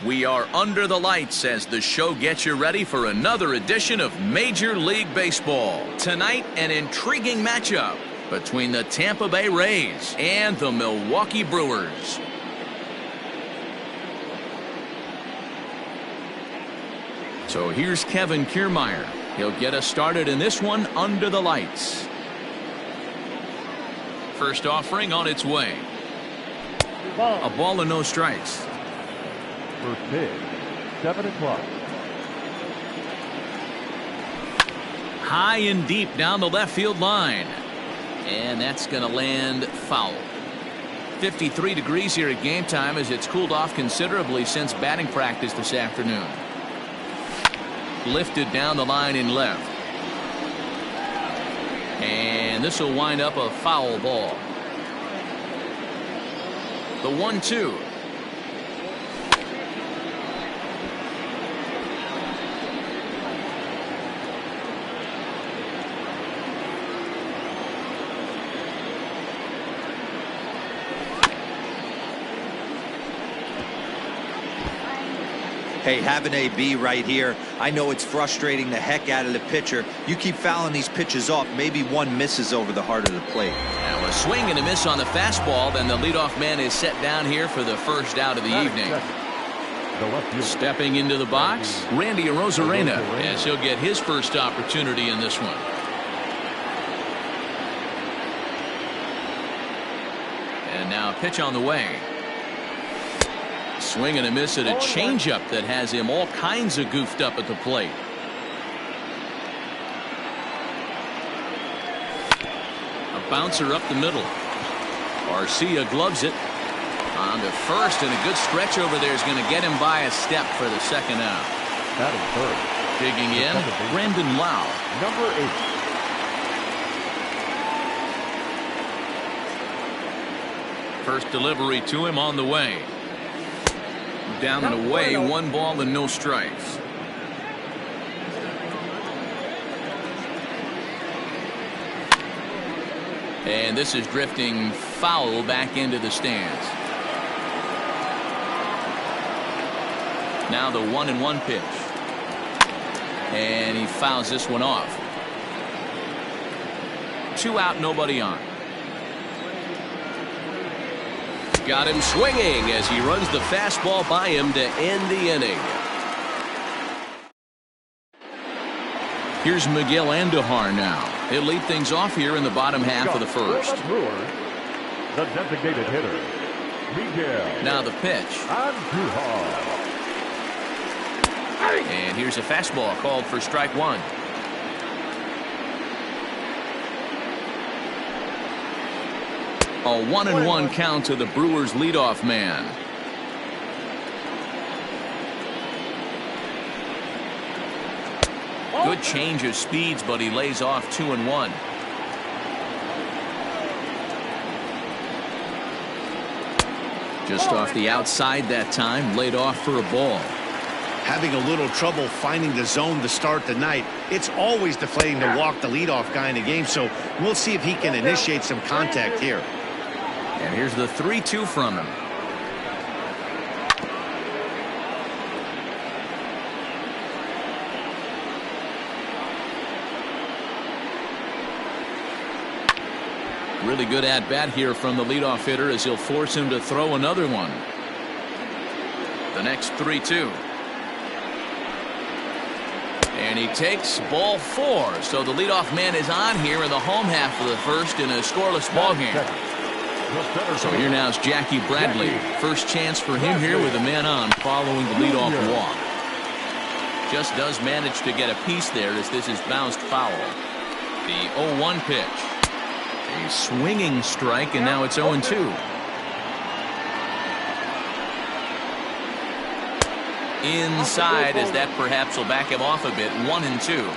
We are under the lights as the show gets you ready for another edition of Major League Baseball. Tonight, an intriguing matchup between the Tampa Bay Rays and the Milwaukee Brewers. So here's Kevin Kiermaier. He'll get us started in this one under the lights. First offering on its way. A ball and no strikes. First pitch, 7 o'clock. High and deep down the left field line. And that's going to land foul. 53 degrees here at game time as it's cooled off considerably since batting practice this afternoon. Lifted down the line in left. And this will wind up a foul ball. The 1-2. Hey, have an AB right here. I know it's frustrating the heck out of the pitcher. You keep fouling these pitches off, maybe one misses over the heart of the plate. Now a swing and a miss on the fastball. Then the leadoff man is set down here for the first out of the evening. Stepping into the box, Randy Arozarena, as he'll get his first opportunity in this one. And now a pitch on the way. Swing and a miss at a changeup that has him all kinds of goofed up at the plate. A bouncer up the middle. Garcia gloves it. On to first, and a good stretch over there is going to get him by a step for the second out. Batting third. Digging in, Brandon Lau. Number 8. First delivery to him on the way. Down and away, 1 ball and no strikes. And this is drifting foul back into the stands. Now the 1-1 pitch. And he fouls this one off. 2 out, nobody on. Got him swinging as he runs the fastball by him to end the inning. Here's Miguel Andujar now. He'll lead things off here in the bottom half of the first. The designated hitter, Miguel. Now the pitch. Andujar. And here's a fastball called for strike 1. A 1-1 count to the Brewers leadoff man. Good change of speeds, but he lays off 2-1. Just off the outside that time, laid off for a ball. Having a little trouble finding the zone to start the night. It's always deflating to walk the leadoff guy in the game, so we'll see if he can initiate some contact here. And here's the 3-2 from him. Really good at bat here from the leadoff hitter as he'll force him to throw another one. The next 3-2. And he takes ball 4. So the leadoff man is on here in the home half of the first in a scoreless ball game. So here now is Jackie Bradley. First chance for him here with a man on following the leadoff walk. Just does manage to get a piece there as this is bounced foul. The 0-1 pitch. A swinging strike, and now it's 0-2. Inside, as that perhaps will back him off a bit. 1-2.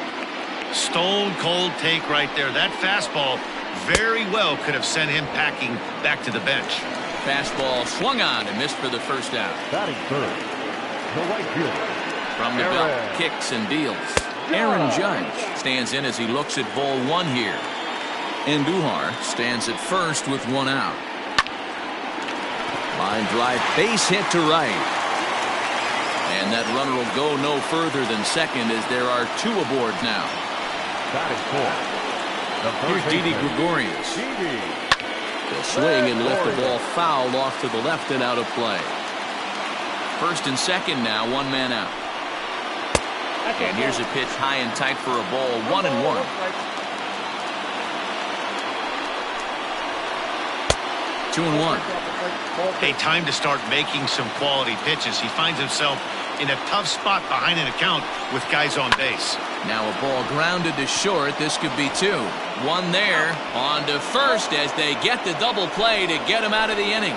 Stone cold take right there. That fastball very well could have sent him packing back to the bench. Fastball swung on and missed for the first out. Batting third, the right fielder. From the belt, kicks and deals. Aaron Judge stands in as he looks at ball 1 here. Andujar stands at first with 1 out. Line drive, base hit to right. And that runner will go no further than second as there are 2 aboard now. Batting fourth, the Here's third Didi baseman, Gregorius. Didi. He'll swing and lift the ball foul off to the left and out of play. First and second now, 1 man out. And here's a pitch high and tight for a ball. 1-1. Two and 1. Hey, time to start making some quality pitches. He finds himself in a tough spot behind an account with guys on base. Now a ball grounded to short. This could be 2. 1 there. On to first as they get the double play to get him out of the inning.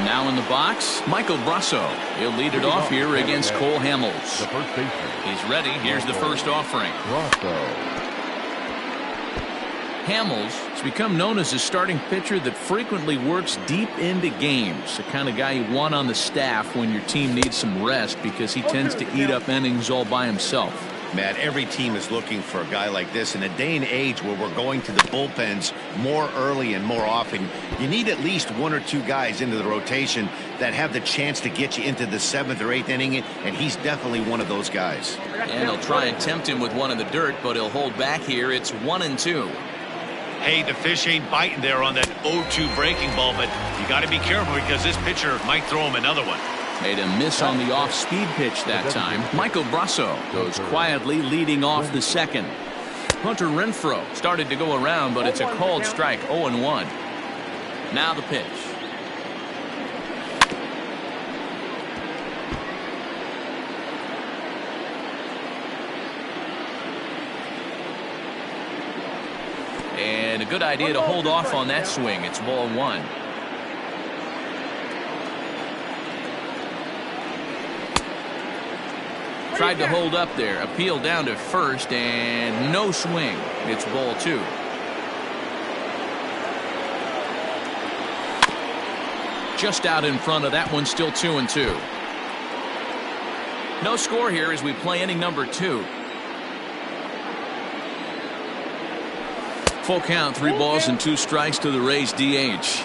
Now in the box, Michael Brasso. He'll lead it off here against Cole Hamels. The first baseman. He's ready. Here's the first offering. Hamels has become known as a starting pitcher that frequently works deep into games. The kind of guy you want on the staff when your team needs some rest because he tends to eat up innings all by himself. Matt, every team is looking for a guy like this. In a day and age where we're going to the bullpens more early and more often, you need at least 1 or 2 guys into the rotation that have the chance to get you into the 7th or 8th inning, and he's definitely one of those guys. And he'll try and tempt him with one in the dirt, but he'll hold back here. It's 1-2. Hey, the fish ain't biting there on that 0-2 breaking ball, but you got to be careful because this pitcher might throw him another one. Made a miss on the off-speed pitch that time. Michael Brasso goes quietly leading off the second. Hunter Renfroe started to go around, but it's a called strike. 0-1. Now the pitch. And a good idea to hold off on that swing. It's ball 1. Tried to hold up there. Appeal down to first and no swing. It's ball 2. Just out in front of that one. Still 2-2. No score here as we play inning number 2. Full count, 3 balls and 2 strikes to the Rays DH.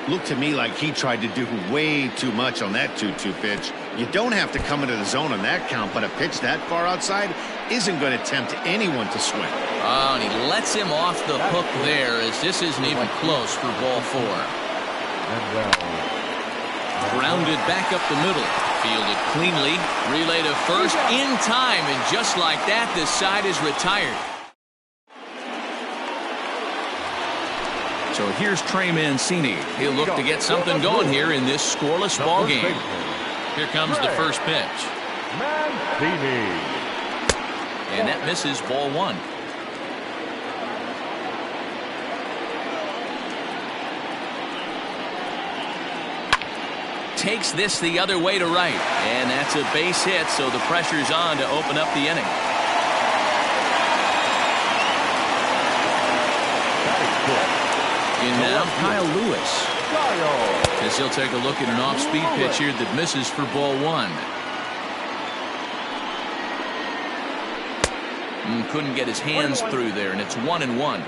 Looked to me like he tried to do way too much on that 2-2 pitch. You don't have to come into the zone on that count, but a pitch that far outside isn't going to tempt anyone to swing. Oh, and he lets him off the hook there as this isn't even close for ball 4. Grounded back up the middle. Fielded cleanly. Relay to first in time, and just like that, this side is retired. So here's Trey Mancini. He'll look to get something going here in this scoreless ball game. Here comes the first pitch. Mancini. And that misses ball 1. Takes this the other way to right. And that's a base hit, so the pressure's on to open up the inning. In now, Kyle Lewis. As he'll take a look at an off-speed pitch here that misses for ball 1. And couldn't get his hands through there, and it's 1-1.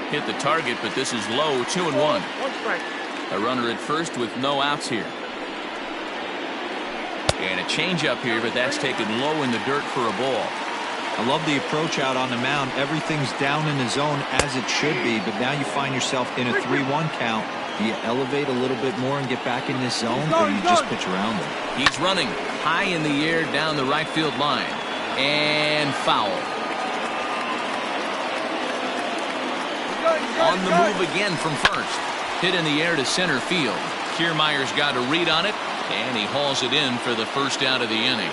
Hit the target, but this is low. 2-1. A runner at first with no outs here. And a changeup here, but that's taken low in the dirt for a ball. I love the approach out on the mound. Everything's down in the zone as it should be, but now you find yourself in a 3-1 count. Do you elevate a little bit more and get back in this zone, or do you just pitch around it? He's running high in the air down the right field line. And foul. On the move again from first. Hit in the air to center field. Kiermaier's got a read on it, and he hauls it in for the first out of the inning.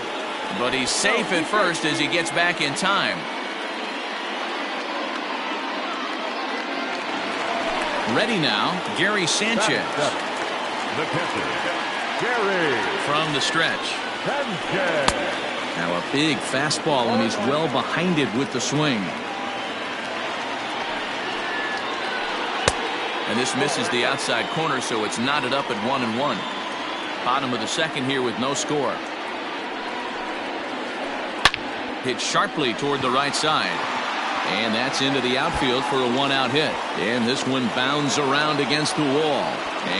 But he's safe at first as he gets back in time. Ready now, Gary Sanchez. The pitcher, Gary. From the stretch. Sanchez. Now a big fastball, and he's well behind it with the swing. And this misses the outside corner, so it's knotted up at 1-1. Bottom of the second here with no score. Hit sharply toward the right side. And that's into the outfield for a 1-out hit. And this one bounds around against the wall.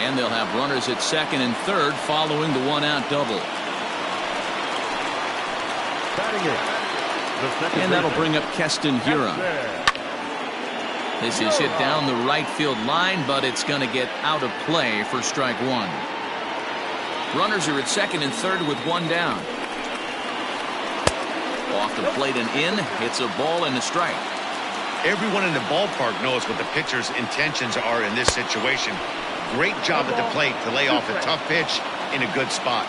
And they'll have runners at second and third following the 1-out double. And that'll bring up Keston Hiura. This is hit down the right field line, but it's going to get out of play for strike one. Runners are at second and third with one down. Off the plate and in. It's a ball and a strike. Everyone in the ballpark knows what the pitcher's intentions are in this situation. Great job at the plate to lay off a tough pitch in a good spot.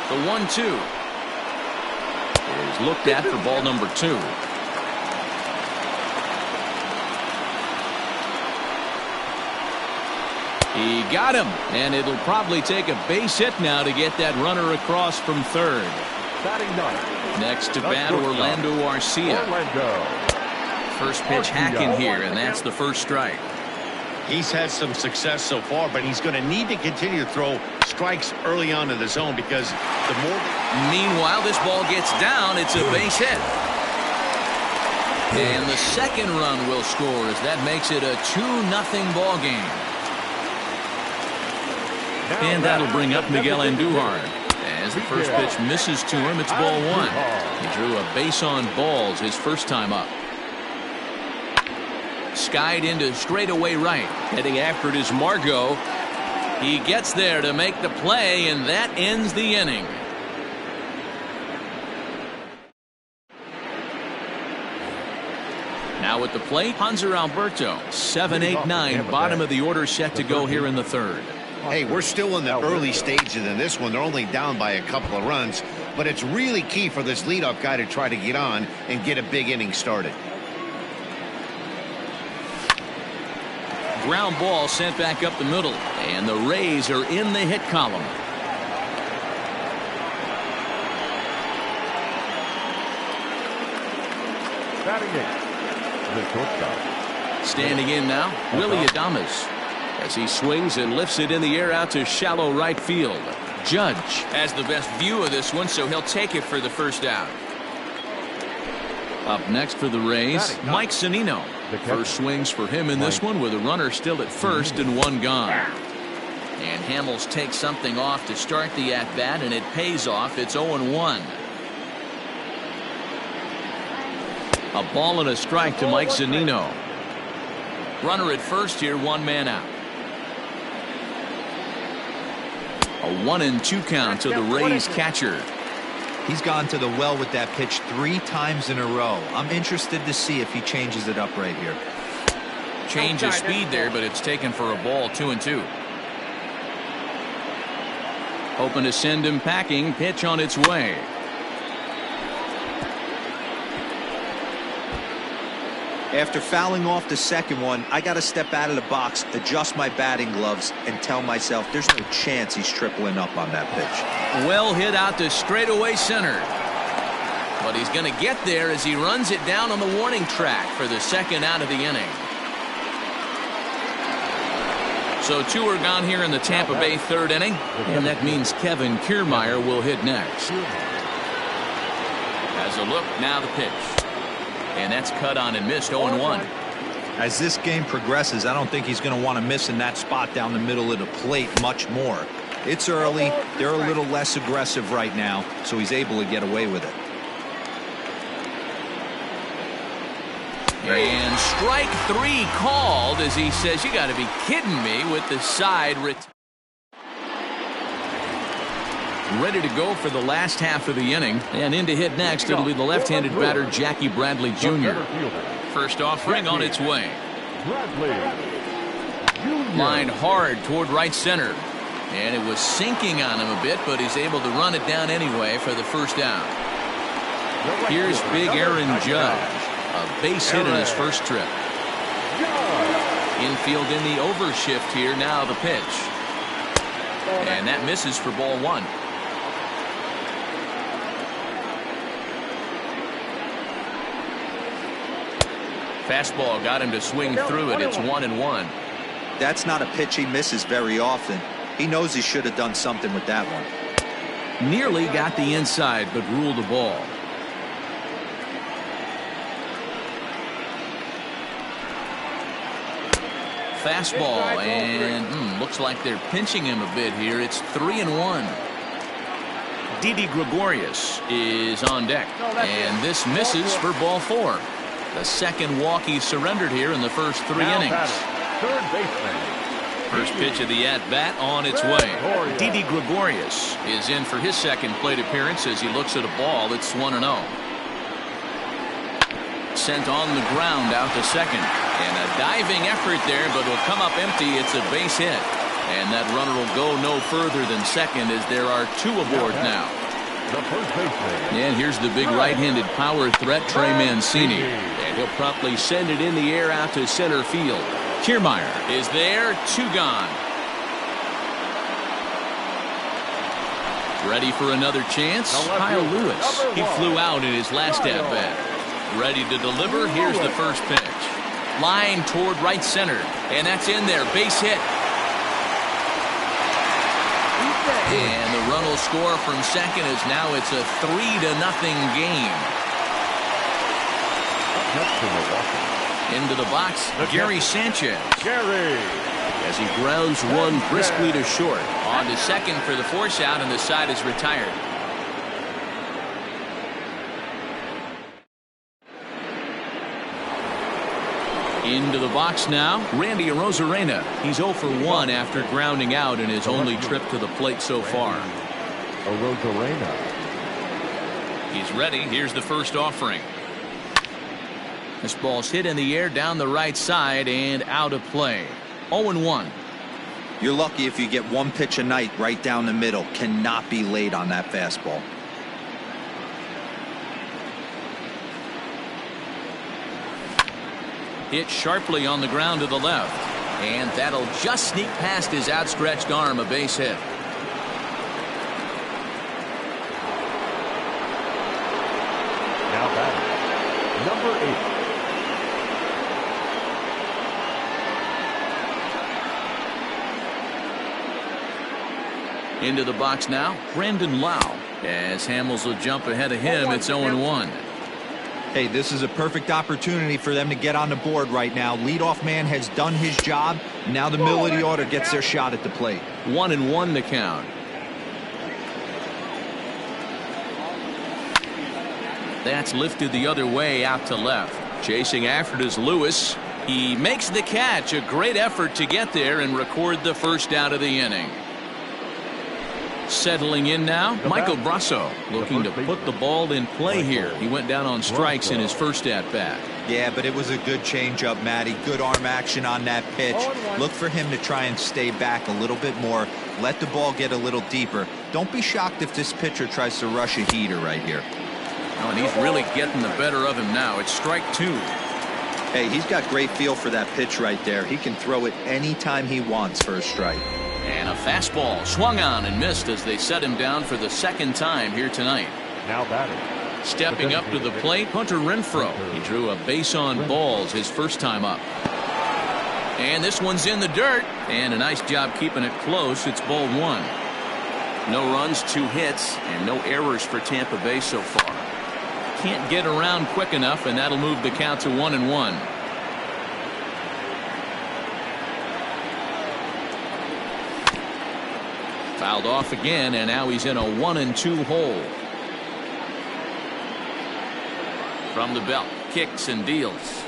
The 1-2 is looked at for ball number 2. He got him, and it'll probably take a base hit now to get that runner across from third. Next to bat, Orlando Arcia. First pitch hacking here, and that's the first strike. He's had some success so far, but he's going to need to continue to throw strikes early on in the zone because the more... Meanwhile, this ball gets down. It's a base hit. And the second run will score as that makes it a 2-0 ball game. And that'll bring up Miguel Andujar. As the first pitch misses to him, it's ball one. He drew a base on balls his first time up. Skied into straightaway right. Heading after it is Margot. He gets there to make the play, and that ends the inning. Now at the plate, Hanser Alberto. 7-8-9, bottom of the order set to go here in the third. Hey, we're still in the early stages in this one. They're only down by a couple of runs, but it's really key for this leadoff guy to try to get on and get a big inning started. Ground ball sent back up the middle, and the Rays are in the hit column. Standing in now, Willie Adames. As he swings and lifts it in the air out to shallow right field. Judge has the best view of this one, so he'll take it for the first out. Up next for the Rays, Mike Zunino. First swings for him in this one with a runner still at first and one gone. And Hamels takes something off to start the at-bat, and it pays off. It's 0-1. A ball and a strike to Mike Zunino. Runner at first here, one man out. A 1-2 count to the Rays catcher. He's gone to the well with that pitch 3 times in a row. I'm interested to see if he changes it up right here. Change of speed there, but it's taken for a ball. 2-2. Hoping to send him packing. Pitch on its way. After fouling off the second one, I got to step out of the box, adjust my batting gloves, and tell myself there's no chance he's tripling up on that pitch. Well hit out to straightaway center. But he's going to get there as he runs it down on the warning track for the second out of the inning. So 2 are gone here in the Tampa Bay third inning, and that means Kevin Kiermaier will hit next. As a look, now the pitch. And that's cut on and missed. 0-1. As this game progresses, I don't think he's going to want to miss in that spot down the middle of the plate much more. It's early. They're a little less aggressive right now, so he's able to get away with it. And strike three called as he says, you got to be kidding me, with the side ready to go for the last half of the inning. And in to hit next, it'll be the left-handed batter, Jackie Bradley Jr. First offering on its way. Lined hard toward right center. And it was sinking on him a bit, but he's able to run it down anyway for the first down. Here's big Aaron Judge. A base hit in his first trip. Infield in the overshift here. Now the pitch. And that misses for ball one. Fastball got him to swing through it. It's 1-1. That's not a pitch he misses very often. He knows he should have done something with that one. Nearly got the inside, but ruled the ball. Fastball, and looks like they're pinching him a bit here. It's 3-1. Didi Gregorius is on deck, and this misses for ball four. The second walk he surrendered here in the first three innings. Third baseman. First pitch of the at-bat on its way. Didi Gregorius is in for his second plate appearance as he looks at a ball. It's 1-0. Sent on the ground out to second. And a diving effort there, but will come up empty. It's a base hit. And that runner will go no further than second as there are two aboard now. The first baseman. And here's the big right-handed power threat, Trey Mancini. And he'll promptly send it in the air out to center field. Kiermaier is there, two gone. Ready for another chance? Kyle Lewis. He flew out in his last at-bat. Ready to deliver. Here's the first pitch. Line toward right center. And that's in there. Base hit. And the run will score from second as now it's a 3-0 game. Into the box, Gary Sanchez. As he grounds one briskly to short. On to second for the force out, and the side is retired. Into the box now, Randy Arozarena. He's 0 for 1 after grounding out in his only trip to the plate so far. Arozarena. He's ready. Here's the first offering. This ball's hit in the air down the right side and out of play. 0-1. You're lucky if you get one pitch a night right down the middle. Cannot be late on that fastball. Hit sharply on the ground to the left. And that'll just sneak past his outstretched arm, a base hit. Now batting, number 8. Into the box now, Brandon Lau. As Hamels will jump ahead of him, it's 0-1. Hey, this is a perfect opportunity for them to get on the board right now. Leadoff man has done his job. Now the middle of the order gets their shot at the plate. 1-1 the count. That's lifted the other way out to left. Chasing after it is Lewis. He makes the catch. A great effort to get there and record the first out of the inning. Settling in now, Michael Brasso looking to put the ball in play here. He went down on strikes in his first at-bat. Yeah, but it was a good changeup, Matty. Good arm action on that pitch. Look for him to try and stay back a little bit more. Let the ball get a little deeper. Don't be shocked if this pitcher tries to rush a heater right here. Oh, and he's really getting the better of him now. It's strike two. Hey, he's got great feel for that pitch right there. He can throw it anytime he wants for a strike. And a fastball swung on and missed as they set him down for the second time here tonight. Now batting. Stepping up to the plate, Hunter Renfroe. He drew a base on balls his first time up. And this one's in the dirt. And a nice job keeping it close. It's ball one. No runs, 2 hits, and no errors for Tampa Bay so far. Can't get around quick enough, and that'll move the count to 1-1. Fouled off again, and now he's in a 1-2 hole. From the belt, kicks and deals.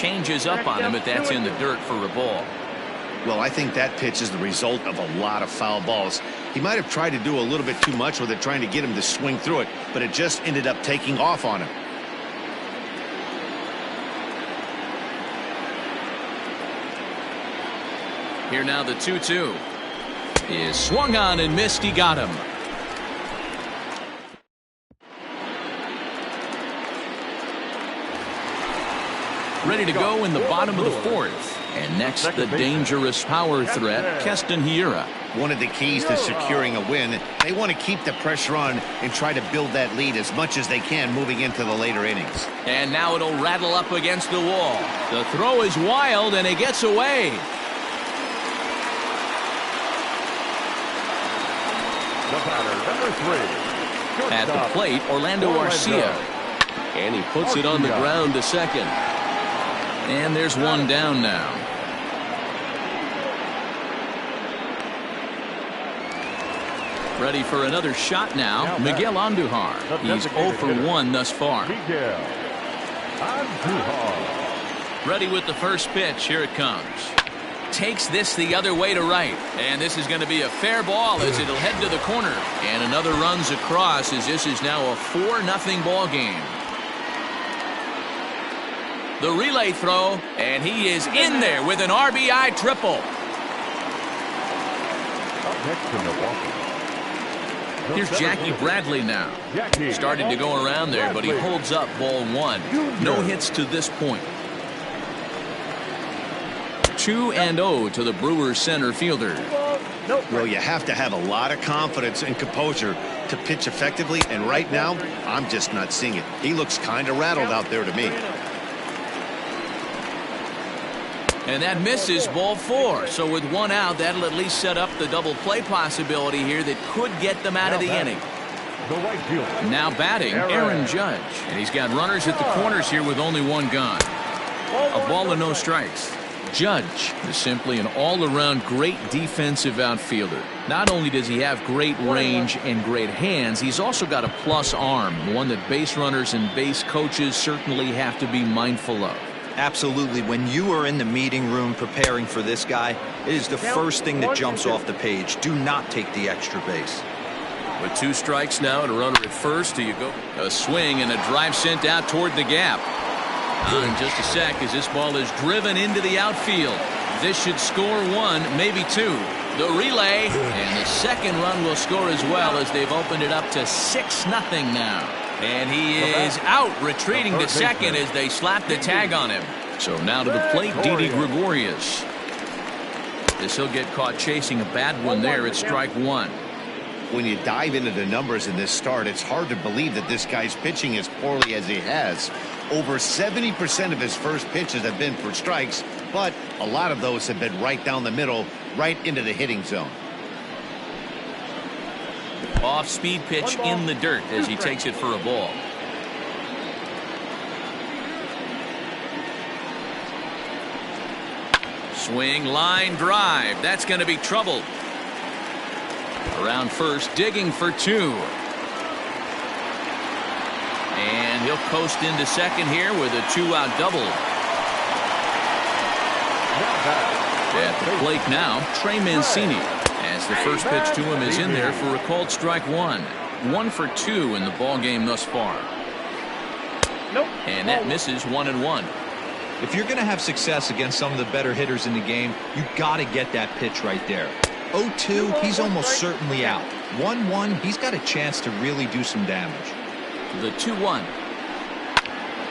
changes up on him if that's in the dirt for a ball. Well, I think that pitch is the result of a lot of foul balls. He might have tried to do a little bit too much with it, trying to get him to swing through it, but it just ended up taking off on him. Here now the 2-2 is swung on and missed. He got him. Ready to go in the bottom of the fourth. And next, the dangerous power threat, Keston Hiura. One of the keys to securing a win, they want to keep the pressure on and try to build that lead as much as they can moving into the later innings. And now it'll rattle up against the wall. The throw is wild, and it gets away. The batter, number 3. At the plate, Orlando Arcia. And he puts it on the ground to second. And there's one down now. Ready for another shot now, Miguel Andujar. He's 0 for 1 thus far. Miguel Andujar. Ready with the first pitch. Here it comes. Takes this the other way to right. And this is going to be a fair ball as it'll head to the corner. And another runs across as this is now a 4-0 ball game. The relay throw, and he is in there with an RBI triple. Up next to Milwaukee. Here's Jackie Bradley now. Started to go around there, but he holds up ball 1. No hits to this point. 2-0 to the Brewers center fielder. Well, you have to have a lot of confidence and composure to pitch effectively, and right now, I'm just not seeing it. He looks kind of rattled out there to me. And that misses, ball 4. So with one out, that'll at least set up the double play possibility here that could get them out of the inning. Now batting, Aaron Judge. And he's got runners at the corners here with only one gone. A ball and no strikes. Judge is simply an all-around great defensive outfielder. Not only does he have great range and great hands, he's also got a plus arm, one that base runners and base coaches certainly have to be mindful of. Absolutely. When you are in the meeting room preparing for this guy, it is the first thing that jumps off the page. Do not take the extra base. With 2 strikes now and a runner at first, here you go. A swing and a drive sent out toward the gap. In just a sec as this ball is driven into the outfield. This should score 1, maybe 2. The relay, and the second run will score as well as they've opened it up to 6-0 now. And he is out, retreating to second as they slap the tag on him. So now to the plate, Didi Gregorius. As he'll get caught chasing a bad one there at strike 1. When you dive into the numbers in this start, it's hard to believe that this guy's pitching as poorly as he has. Over 70% of his first pitches have been for strikes, but a lot of those have been right down the middle, right into the hitting zone. Off-speed pitch in the dirt as he takes it for a ball. Swing, line, drive. That's going to be trouble. Around first, digging for 2. And he'll coast into second here with a 2-out double. At the plate now, Trey Mancini. As the first pitch to him is in there for a called strike 1. 1 for 2 in the ball game thus far. And that misses 1-1. If you're going to have success against some of the better hitters in the game, you got to get that pitch right there. 0-2, he's almost certainly out. 1-1, he's got a chance to really do some damage. The 2-1.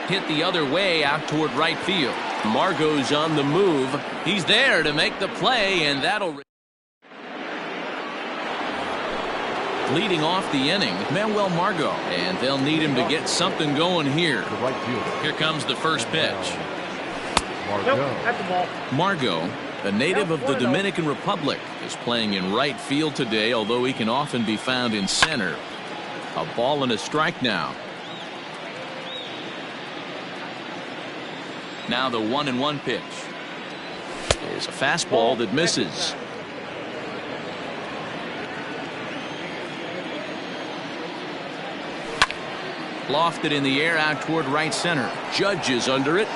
Hit the other way out toward right field. Margot's on the move. He's there to make the play, and that'll... Leading off the inning, Manuel Margot, and they'll need him to get something going here. Here comes the first pitch. Margot, a native of the Dominican Republic, is playing in right field today, although he can often be found in center. A ball and a strike now. Now the 1-1 pitch is a fastball that misses. Lofted in the air out toward right center. Judge is under it.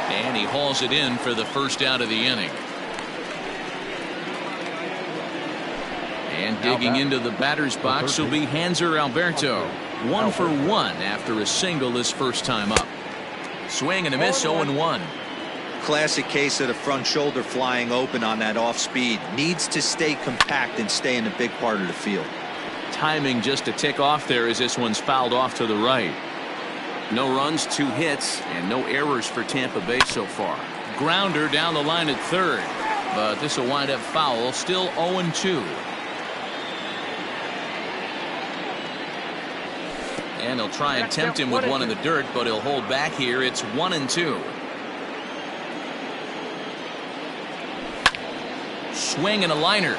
And he hauls it in for the first out of the inning. And digging into the batter's box will be Hanser Alberto. 1 for 1 after a single his first time up. Swing and a miss, 0-1. Classic case of the front shoulder flying open on that off speed. Needs to stay compact and stay in the big part of the field. Timing just a tick off there as this one's fouled off to the right. No runs, 2 hits, and no errors for Tampa Bay so far. Grounder down the line at third, but this will wind up foul. Still 0-2. And he'll try and tempt him with one in the dirt, but he'll hold back here. It's 1-2. Swing and a liner.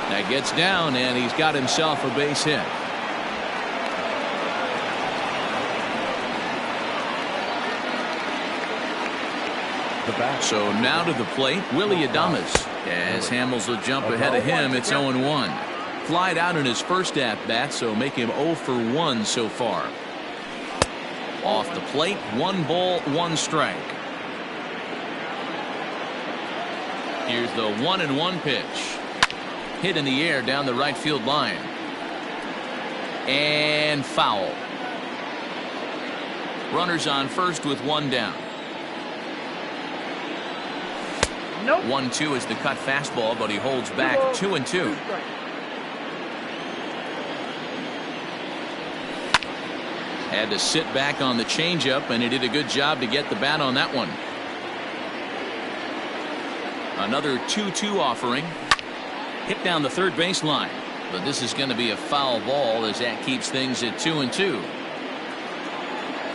That gets down, and he's got himself a base hit. So now to the plate, Willie Adames. As Hamels will jump ahead of him, it's 0-1. Flied out in his first at-bat, so make him 0 for 1 so far. Off the plate, 1 ball, 1 strike. Here's the 1-1 pitch. Hit in the air down the right field line. And foul. Runners on first with 1 down. 1-2 is the cut fastball, but he holds back 2-2. Had to sit back on the changeup, and he did a good job to get the bat on that one. Another 2-2 offering. Hit down the third base line, but this is going to be a foul ball as that keeps things at 2-2.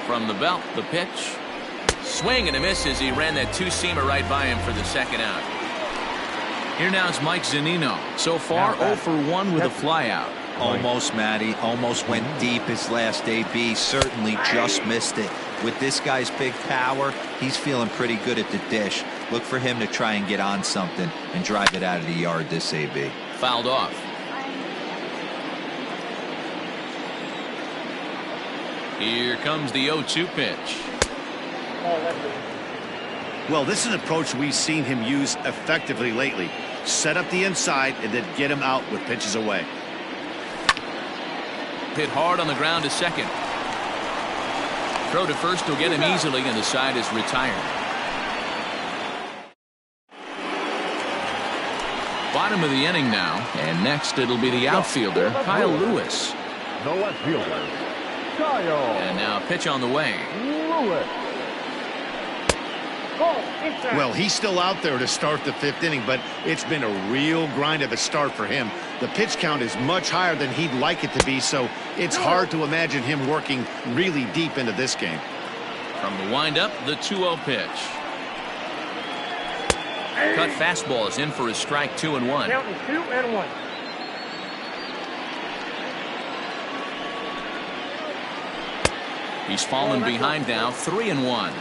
From the belt, the pitch. Swing and a miss as he ran that 2-seamer right by him for the second out. Here now is Mike Zunino. So far 0 for 1 with a flyout. Almost, Matty. Almost went deep his last AB. Certainly just missed it. With this guy's big power, he's feeling pretty good at the dish. Look for him to try and get on something and drive it out of the yard this AB. Fouled off. Here comes the 0-2 pitch. Well, this is an approach we've seen him use effectively lately. Set up the inside and then get him out with pitches away. Hit hard on the ground to second. Throw to first will get him easily, and the side is retired. Bottom of the inning now, and next it'll be the outfielder, Kyle Lewis. The left fielder, Kyle. And now a pitch on the way. Lewis. Well, he's still out there to start the 5th inning, but it's been a real grind of a start for him. The pitch count is much higher than he'd like it to be, so it's hard to imagine him working really deep into this game. From the windup, the 2-0 pitch. Cut fastball is in for a strike, 2-1. Counting 2-1. He's fallen behind now, 3-1.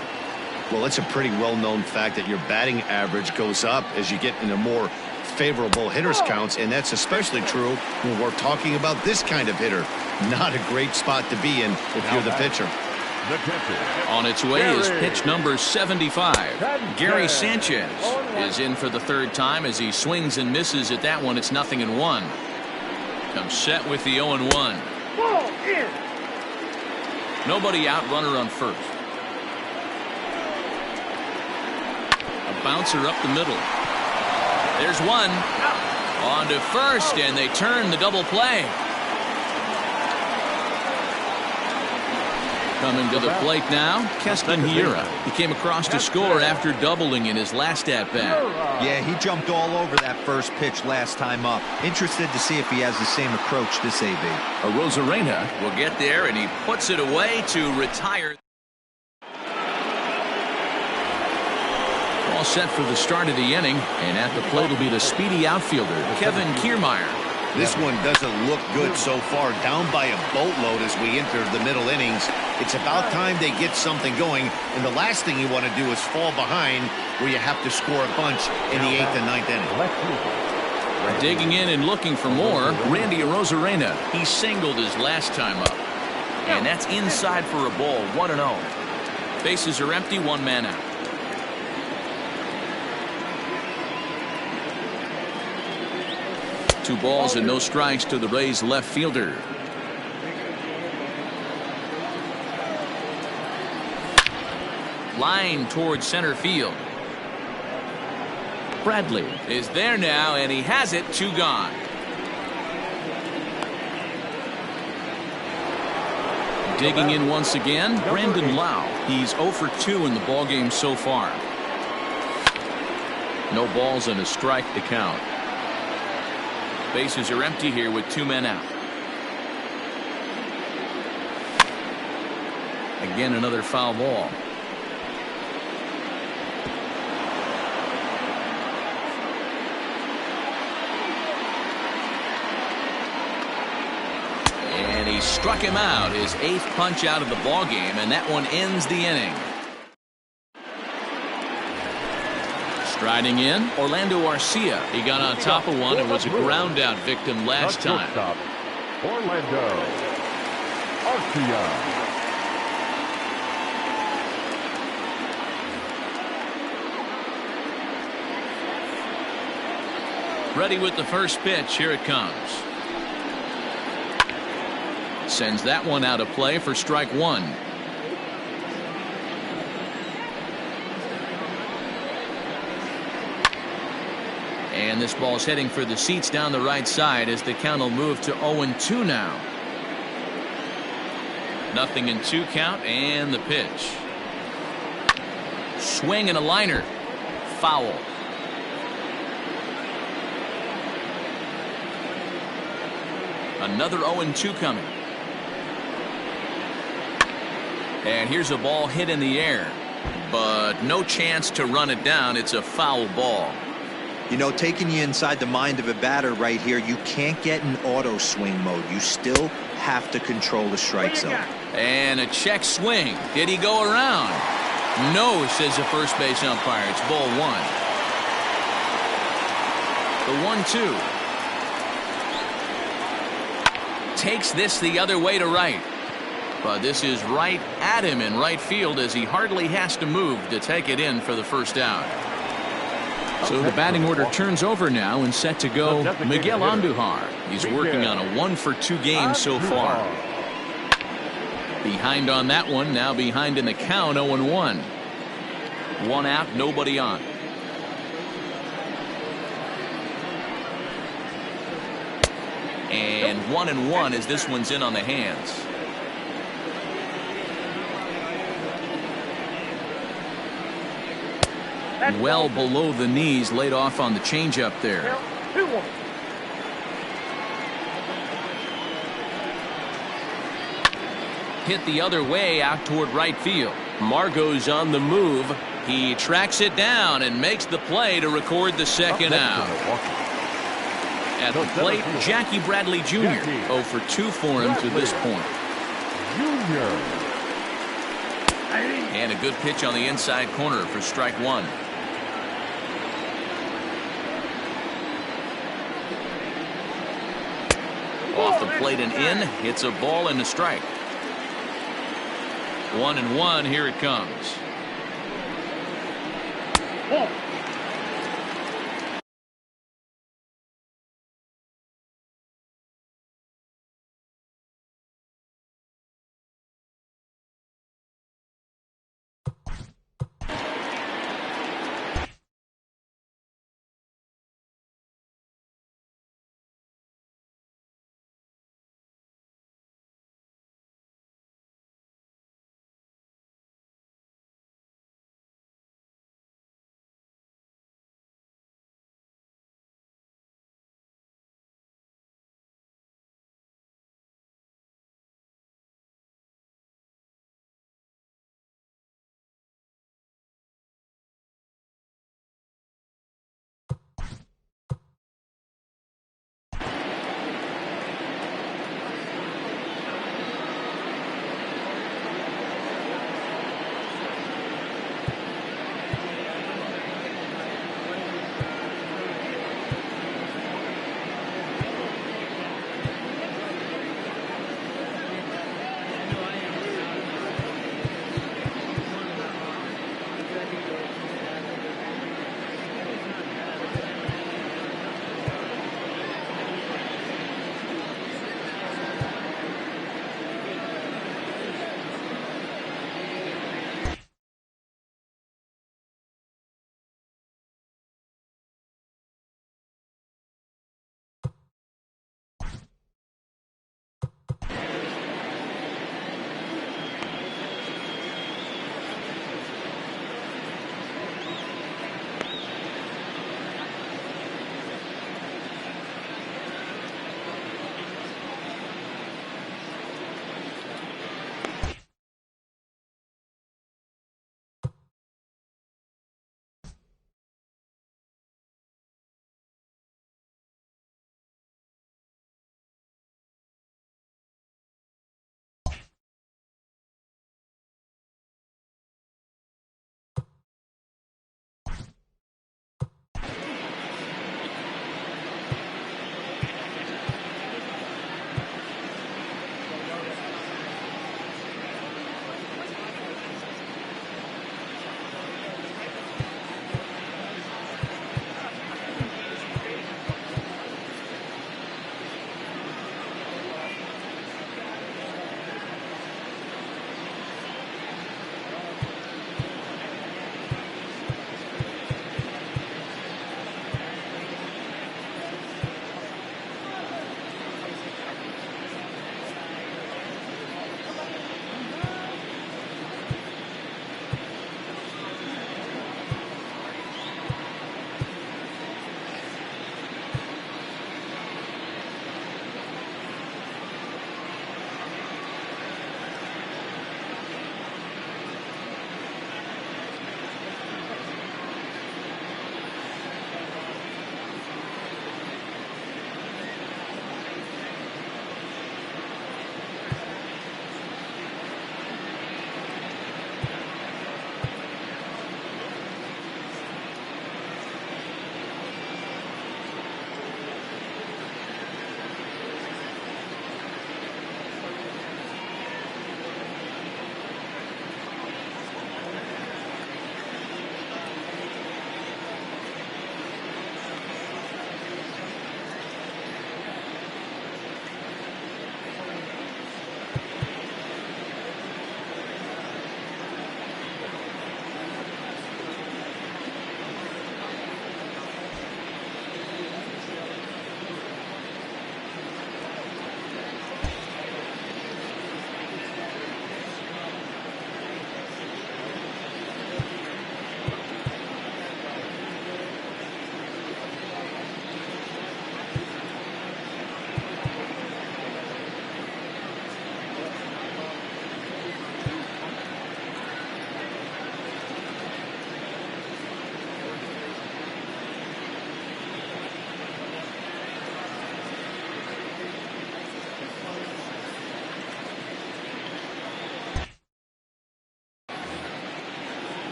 Well, it's a pretty well-known fact that your batting average goes up as you get into more favorable hitters counts, and that's especially true when we're talking about this kind of hitter. Not a great spot to be in if you're the pitcher. On its way is pitch number 75. Gary Sanchez is in for the 3rd time as he swings and misses at that one. It's 0-1. Comes set with the 0-1. Nobody out, runner on first. A bouncer up the middle. There's one. On to first, and they turn the double play. Coming to the plate now, Keston Hiura. He came across to score after doubling in his last at-bat. Yeah, he jumped all over that first pitch last time up. Interested to see if he has the same approach this AB. Arozarena will get there, and he puts it away to retire. All set for the start of the inning, and at the plate will be the speedy outfielder, Kevin Kiermaier. This one doesn't look good so far, down by a boatload as we enter the middle innings. It's about time they get something going, and the last thing you want to do is fall behind where you have to score a bunch in the 8th and 9th inning. Digging in and looking for more, Randy Arozarena. He singled his last time up, and that's inside for a ball, 1-0. Bases are empty, one man out. Two balls and no strikes to the Rays left fielder. Line towards center field. Bradley is there now, and he has it. Two gone. Digging in once again, Brandon Lau. He's 0 for 2 in the ballgame so far. No balls and a strike to count. Bases are empty here with two men out. Again, another foul ball. And he struck him out, his 8th punch out of the ballgame, and that one ends the inning. Striding in, Orlando Arcia. He got on top of one and was a ground out victim last time. Orlando Arcia. Ready with the first pitch. Here it comes. Sends that one out of play for strike one. And this ball's heading for the seats down the right side as the count will move to 0-2 now. 0-2 count, and the pitch. Swing and a liner. Foul. Another 0-2 coming. And here's a ball hit in the air, but no chance to run it down. It's a foul ball. You know, taking you inside the mind of a batter right here, you can't get in auto swing mode. You still have to control the strike zone. And a check swing. Did he go around? No, says the first base umpire. It's ball one. The 1-2. Takes this the other way to right. But this is right at him in right field as he hardly has to move to take it in for the first out. So the batting order turns over now and set to go Miguel Andujar. He's working on a 1 for 2 game so far. Behind on that one, now behind in the count, 0-1. One out, nobody on. And 1-1 as this one's in on the hands. Well below the knees, laid off on the changeup there. Hit the other way out toward right field. Margot's on the move. He tracks it down and makes the play to record the second out. At the plate, Jackie Bradley Jr. 0 for 2 for him to this point. And a good pitch on the inside corner for strike one. Off the plate and in, hits a ball and a strike. 1-1, here it comes.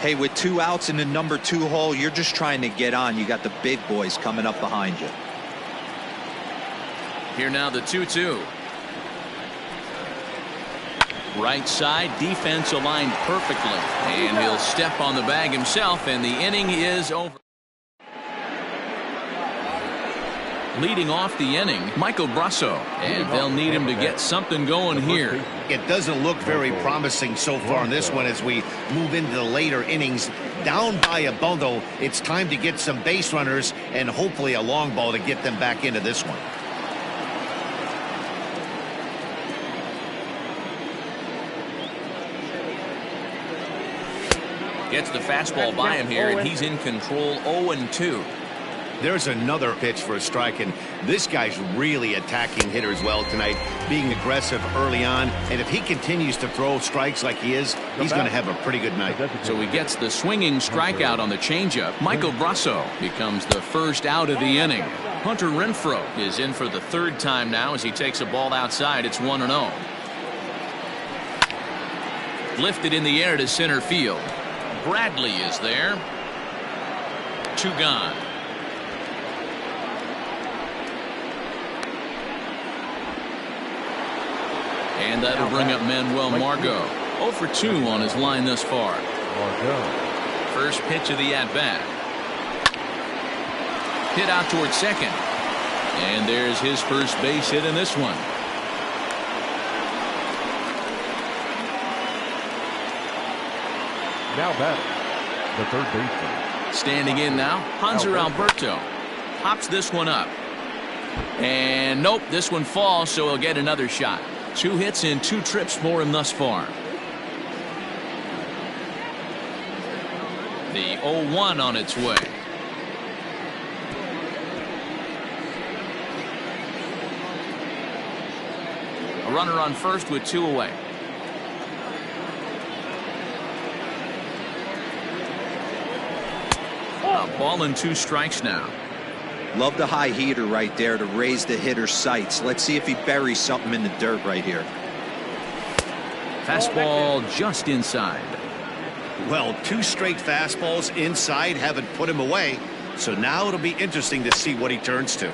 Hey, with 2 outs in the number 2 hole, you're just trying to get on. You got the big boys coming up behind you. Here now the 2-2. Right side, defense aligned perfectly. And he'll step on the bag himself, and the inning is over. Leading off the inning, Michael Brasso, and they'll need him to get something going here. It doesn't look very promising so far in this one as we move into the later innings. Down by a bundle, it's time to get some base runners and hopefully a long ball to get them back into this one. Gets the fastball by him here, and he's in control. 0-2. There's another pitch for a strike, and this guy's really attacking hitters well tonight, being aggressive early on, and if he continues to throw strikes like he is, he's going to have a pretty good night. So he gets the swinging strikeout on the changeup. Michael Brasso becomes the first out of the inning. Hunter Renfroe is in for the 3rd time now as he takes a ball outside. It's 1-0. Lifted in the air to center field. Bradley is there. 2 gone. And that'll bring up Manuel Margot. 0 for 2 on his line thus far. First pitch of the at-bat. Hit out towards second. And there's his first base hit in this one. Now batting, the 3rd baseman. Standing in now, Hanser Alberto. Hops this one up. And nope, this one falls, so he'll get another shot. 2 hits and 2 trips for him thus far. The 0-1 on its way. A runner on first with 2 away. A ball and 2 strikes now. Love the high heater right there to raise the hitter's sights. Let's see if he buries something in the dirt right here. Fastball just inside. Well, 2 straight fastballs inside haven't put him away, so now it'll be interesting to see what he turns to.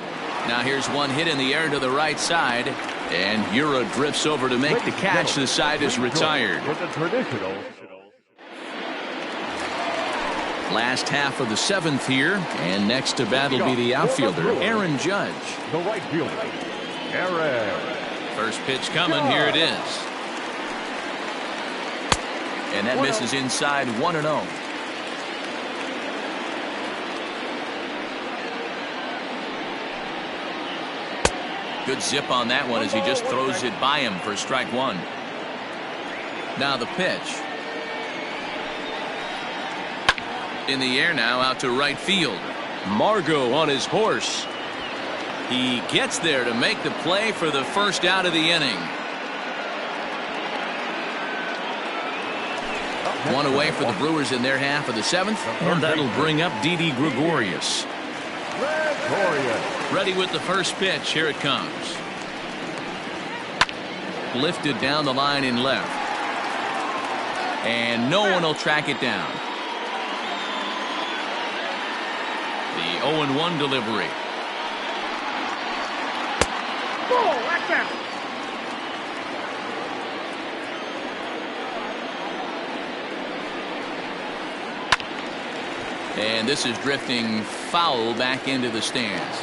Now here's one hit in the air to the right side, and Hura drifts over to make the catch. The side is retired. Last half of the 7th here, and next to bat will be the outfielder, Aaron Judge. The right fielder, Aaron. First pitch coming, here it is. And that misses inside. 1-0. Good zip on that one as he just throws it by him for strike 1. Now the pitch. In the air now, out to right field. Margot on his horse. He gets there to make the play for the first out of the inning. 1 away for the Brewers in their half of the 7th, and that'll bring up Didi Gregorius. Ready with the first pitch. Here it comes. Lifted down the line in left. And no one will track it down. The 0-1 delivery. And this is drifting foul back into the stands.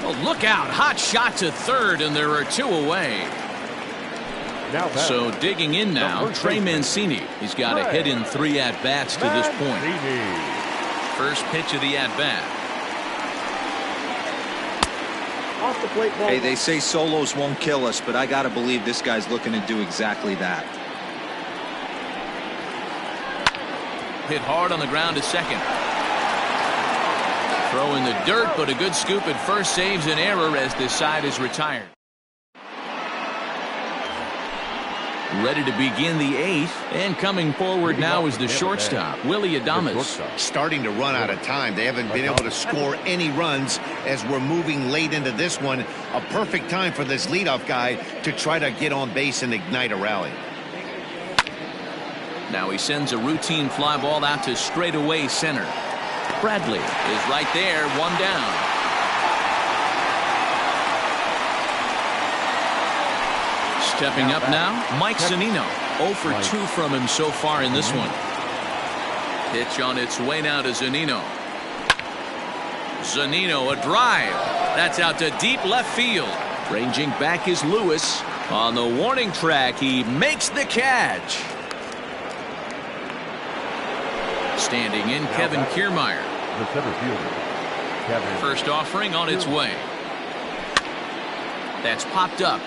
Oh, look out. Hot shot to third, and there are 2 away. So digging in now, Trey Mancini. He's got a hit in 3 at-bats to this point. First pitch of the at-bat. Hey, they say solos won't kill us, but I got to believe this guy's looking to do exactly that. Hit hard on the ground to second. Throw in the dirt, but a good scoop at first saves an error as this side is retired. Ready to begin the 8th, and coming forward now is the shortstop, Willie Adames. Starting to run out of time. They haven't been able to score any runs as we're moving late into this one. A perfect time for this leadoff guy to try to get on base and ignite a rally. Now he sends a routine fly ball out to straightaway center. Bradley is right there, one down. Stepping up now, Mike Zunino. 0 for 2 from him so far in this one. Pitch on its way now to Zunino. Zunino, a drive. That's out to deep left field. Ranging back is Lewis. On the warning track, he makes the catch. Standing in, Kevin Kiermaier. The center fielder, Kevin. First offering on its way. That's popped up.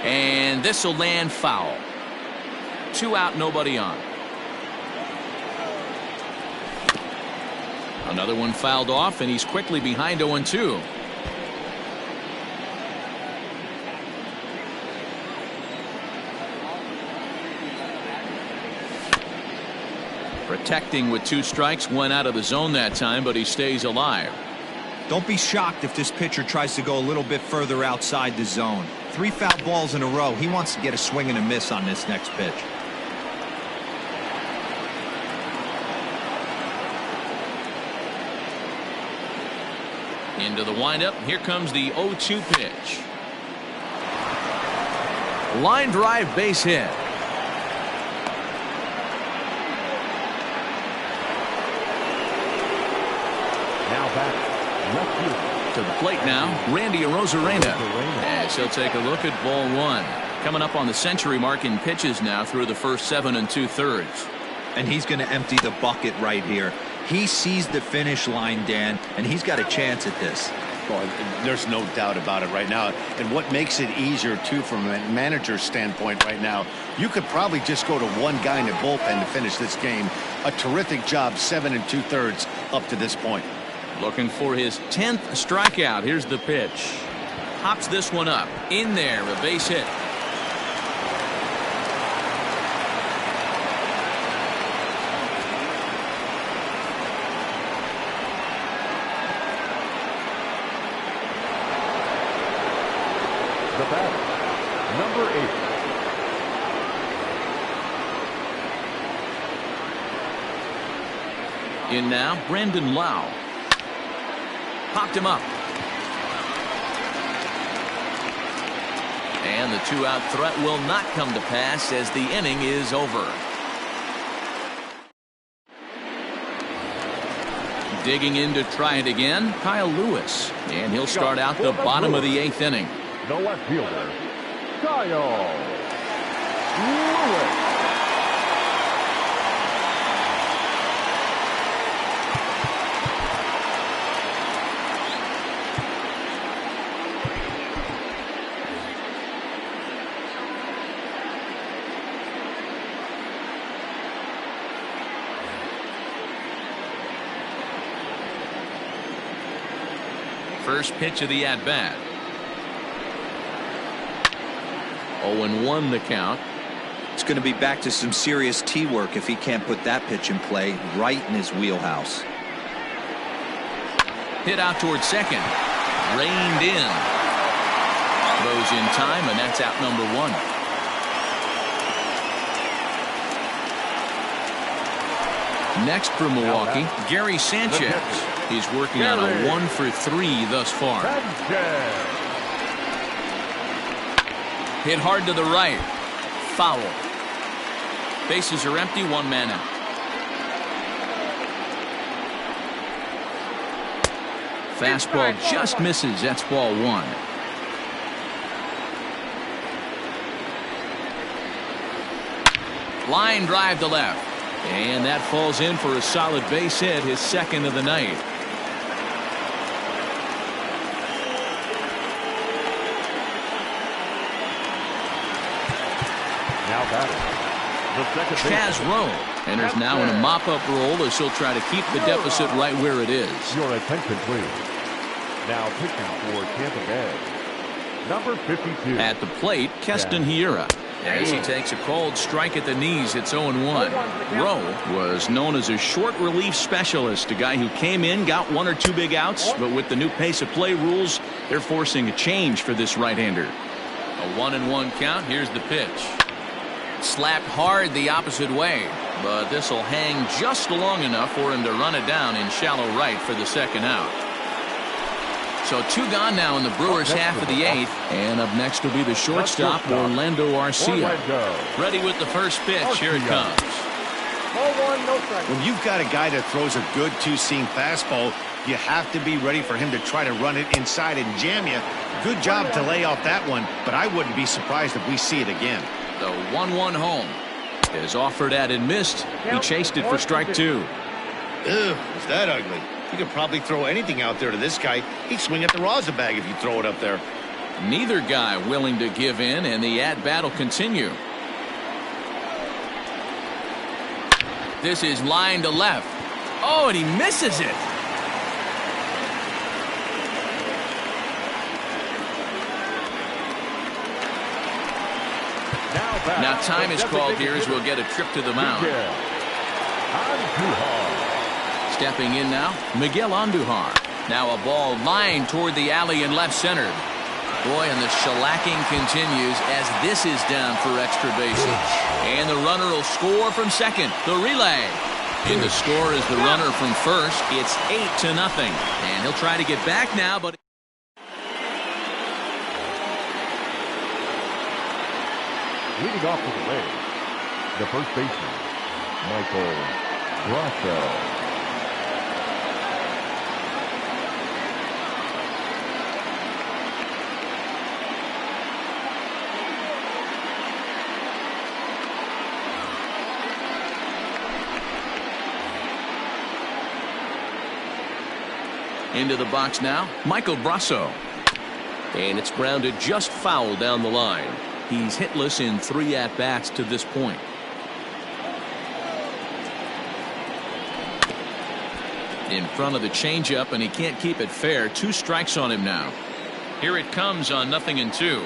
And this will land foul. 2 out, nobody on. Another one fouled off, and he's quickly behind 0-2. Protecting with 2 strikes, went out of the zone that time, but he stays alive. Don't be shocked if this pitcher tries to go a little bit further outside the zone. 3 foul balls in a row. He wants to get a swing and a miss on this next pitch. Into the windup. Here comes the 0-2 pitch. Line drive, base hit. Now back, left field. To the plate now, Randy Arozarena. As he'll take a look at ball 1. Coming up on the century mark in pitches now through the first 7 2/3. And he's going to empty the bucket right here. He sees the finish line, Dan, and he's got a chance at this. Well, there's no doubt about it right now. And what makes it easier, too, from a manager's standpoint right now, you could probably just go to one guy in the bullpen to finish this game. A terrific job, 7 2/3 up to this point. Looking for his 10th strikeout. Here's the pitch. Hops this one up. In there, a base hit. The batter, number 8. In now, Brandon Lau. Popped him up. And the 2-out threat will not come to pass as the inning is over. Digging in to try it again, Kyle Lewis. And he'll start out the bottom of the 8th inning. The left fielder, Kyle Lewis. First pitch of the at-bat. 0-1 the count. It's going to be back to some serious tee work if he can't put that pitch in play right in his wheelhouse. Hit out towards second. Reined in. Throws in time, and that's out number 1. Next for Milwaukee, Gary Sanchez. He's working on a 1 for 3 thus far. Hit hard to the right. Foul. Bases are empty, 1 man out. Fastball just misses. That's ball 1. Line drive to left. And that falls in for a solid base hit, his 2nd of the night. Now batting, the second Chaz Rowe enters now in a mop-up role as he'll try to keep the deficit right where it is. Your attention, please. Now pitching for Tampa Bay, Number 52. At the plate, Keston Hiura. As he takes a cold strike at the knees, it's 0-1. Rowe was known as a short relief specialist, a guy who came in, got 1 or 2 big outs, but with the new pace of play rules, they're forcing a change for this right-hander. A 1-1 count. Here's the pitch. Slapped hard the opposite way, but this will hang just long enough for him to run it down in shallow right for the second out. So 2 gone now in the Brewers' half of the 8th. And up next will be the shortstop, Orlando Arcia. Ready with the first pitch. Here it comes. When you've got a guy that throws a good two-seam fastball, you have to be ready for him to try to run it inside and jam you. Good job to lay off that one, but I wouldn't be surprised if we see it again. The 1-1 home is offered at and missed. He chased it for strike 2. Ugh, is that ugly? You could probably throw anything out there to this guy. He'd swing at the rosin bag if you throw it up there. Neither guy willing to give in, and the at-bat will continue. This is line to left. Oh, and he misses it. Now time is called here as we'll get a trip to the mound. Stepping in now, Miguel Andujar. Now a ball lined toward the alley in left center. Boy, and the shellacking continues as this is down for extra bases. And the runner will score from second. The relay. In the score is the runner from first. It's 8-0. And he'll try to get back now, but... Leading off to the leg, the first baseman, Michael Brasso. Into the box now, Michael Brasso. And it's grounded just foul down the line. He's hitless in 3 at-bats to this point. In front of the changeup, and he can't keep it fair. 2 strikes on him now. Here it comes on 0-2.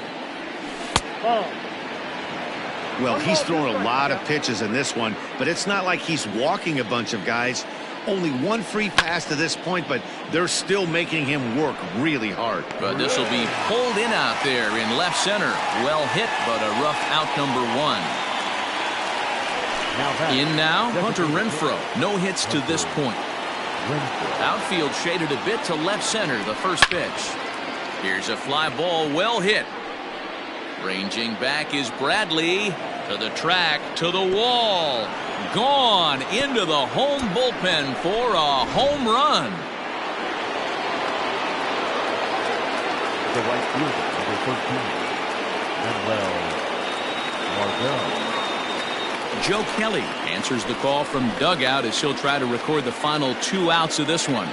Well, he's thrown a lot of pitches in this one, but it's not like he's walking a bunch of guys. Only 1 free pass to this point, but they're still making him work really hard. But this will be pulled in out there in left center. Well hit, but a rough out number 1. In now, Hunter Renfroe. No hits to this point. Outfield shaded a bit to left center, the first pitch. Here's a fly ball, well hit. Ranging back is Bradley. To the track, to the wall. Gone into the home bullpen for a home run. The right fielder, number 13, Manuel Margot. Joe Kelly answers the call from dugout as he'll try to record the final 2 outs of this one.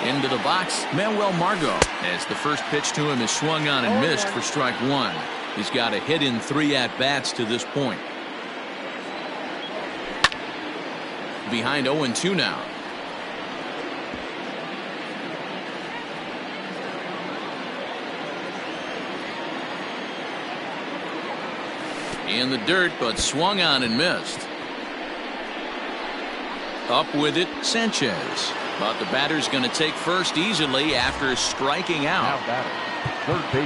Into the box, Manuel Margot, as the first pitch to him is swung on and missed for strike 1. He's got a hit in 3 at-bats to this point. Behind 0-2 now. In the dirt, but swung on and missed. Up with it, Sanchez. But the batter's going to take first easily after striking out.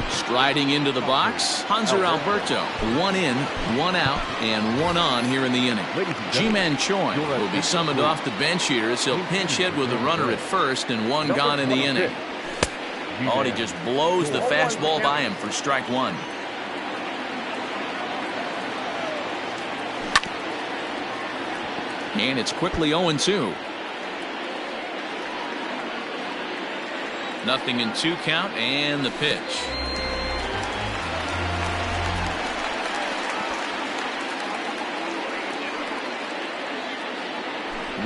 Striding into the box, Hanser Alberto. 1 in, 1 out, and 1 on here in the inning. Ji-Man Choi will be summoned off the bench here as he'll pinch hit with a runner at first and 1 gone in the inning. Oh, and he just blows the fastball by him for strike 1. And it's quickly 0-2. 0-2 count, and the pitch.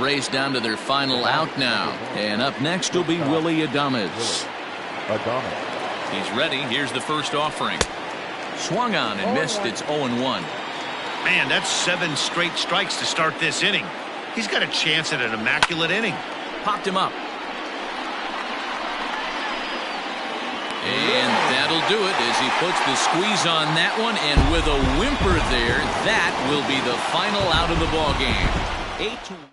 Raised down to their final out now. And up next will be Willie Adames. He's ready. Here's the first offering. Swung on and missed. It's 0-1. Man, that's 7 straight strikes to start this inning. He's got a chance at an immaculate inning. Popped him up. And that'll do it as he puts the squeeze on that one, and with a whimper there, that will be the final out of the ball game. 8-1.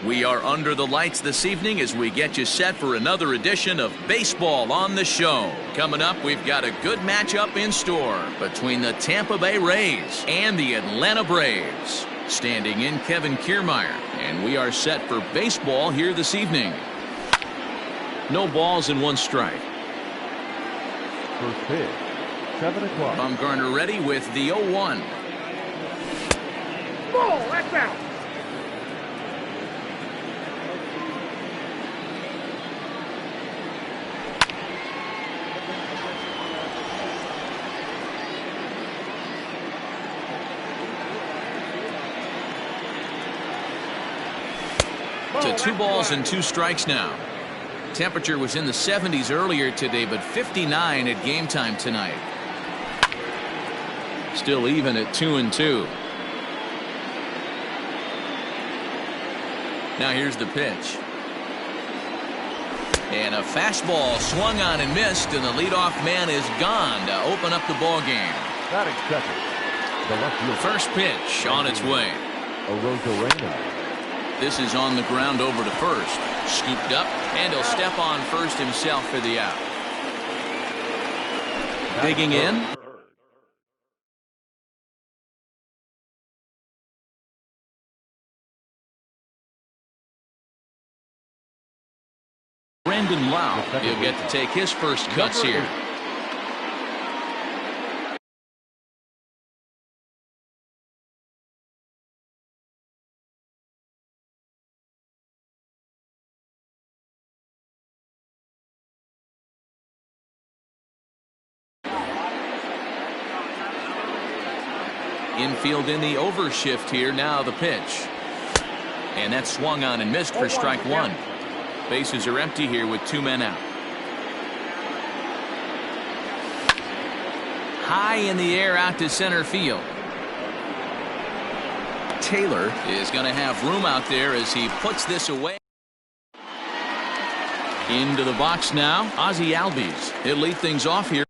We are under the lights this evening as we get you set for another edition of Baseball on the Show. Coming up, we've got a good matchup in store between the Tampa Bay Rays and the Atlanta Braves. Standing in, Kevin Kiermaier, and we are set for baseball here this evening. No balls and one strike. First pitch, 7 o'clock. Bumgarner ready with the 0-1. Ball, that's out. To 2 balls and 2 strikes now. Temperature was in the 70s earlier today, but 59 at game time tonight. Still even at 2-2. Now here's the pitch. And a fastball swung on and missed, and the leadoff man is gone to open up the ball game. Batting second, the left field. First pitch on its way. Arozarena. This is on the ground over to first. Scooped up, and he'll step on first himself for the out. Digging in. Brandon Lau. He'll get to take his first cuts here. Infield in the overshift here. Now the pitch. And that swung on and missed for strike 1. Bases are empty here with 2 men out. High in the air out to center field. Taylor is going to have room out there as he puts this away. Into the box now, Ozzie Albies. He'll lead things off here.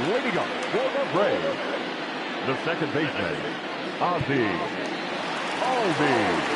Leading up for the Braves, the second baseman, Ozzie Albies.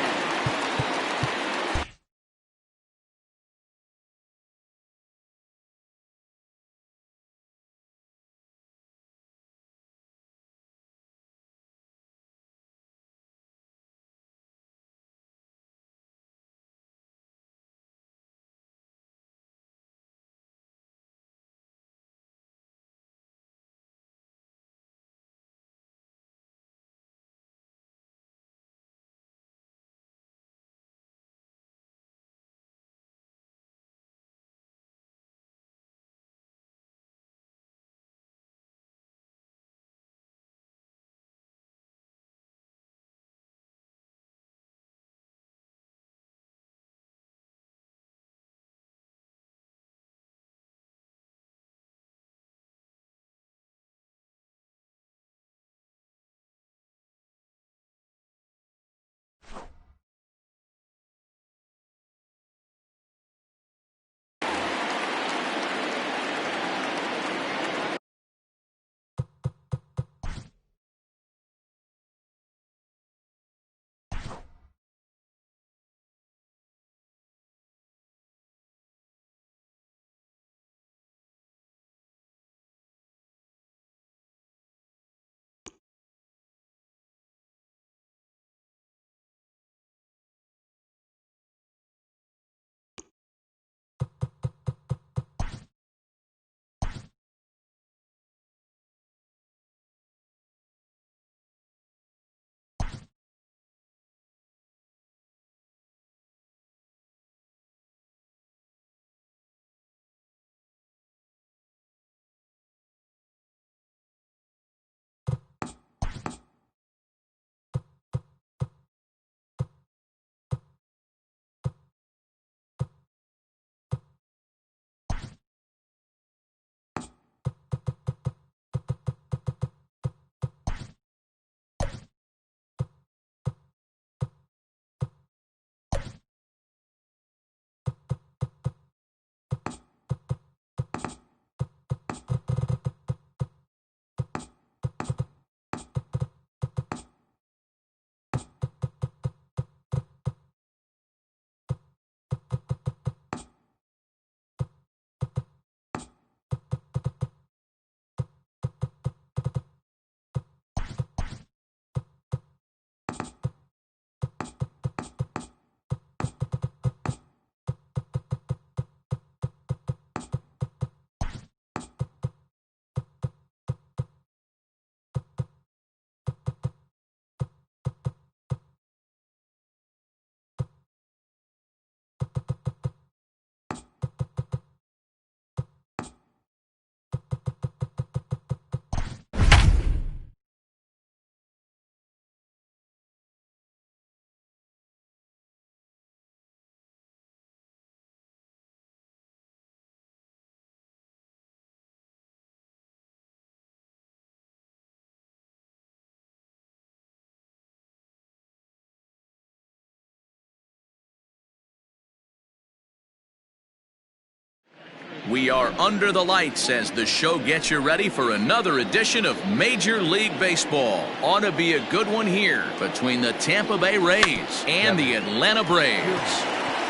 We are under the lights as the show gets you ready for another edition of Major League Baseball. Ought to be a good one here between the Tampa Bay Rays and the Atlanta Braves.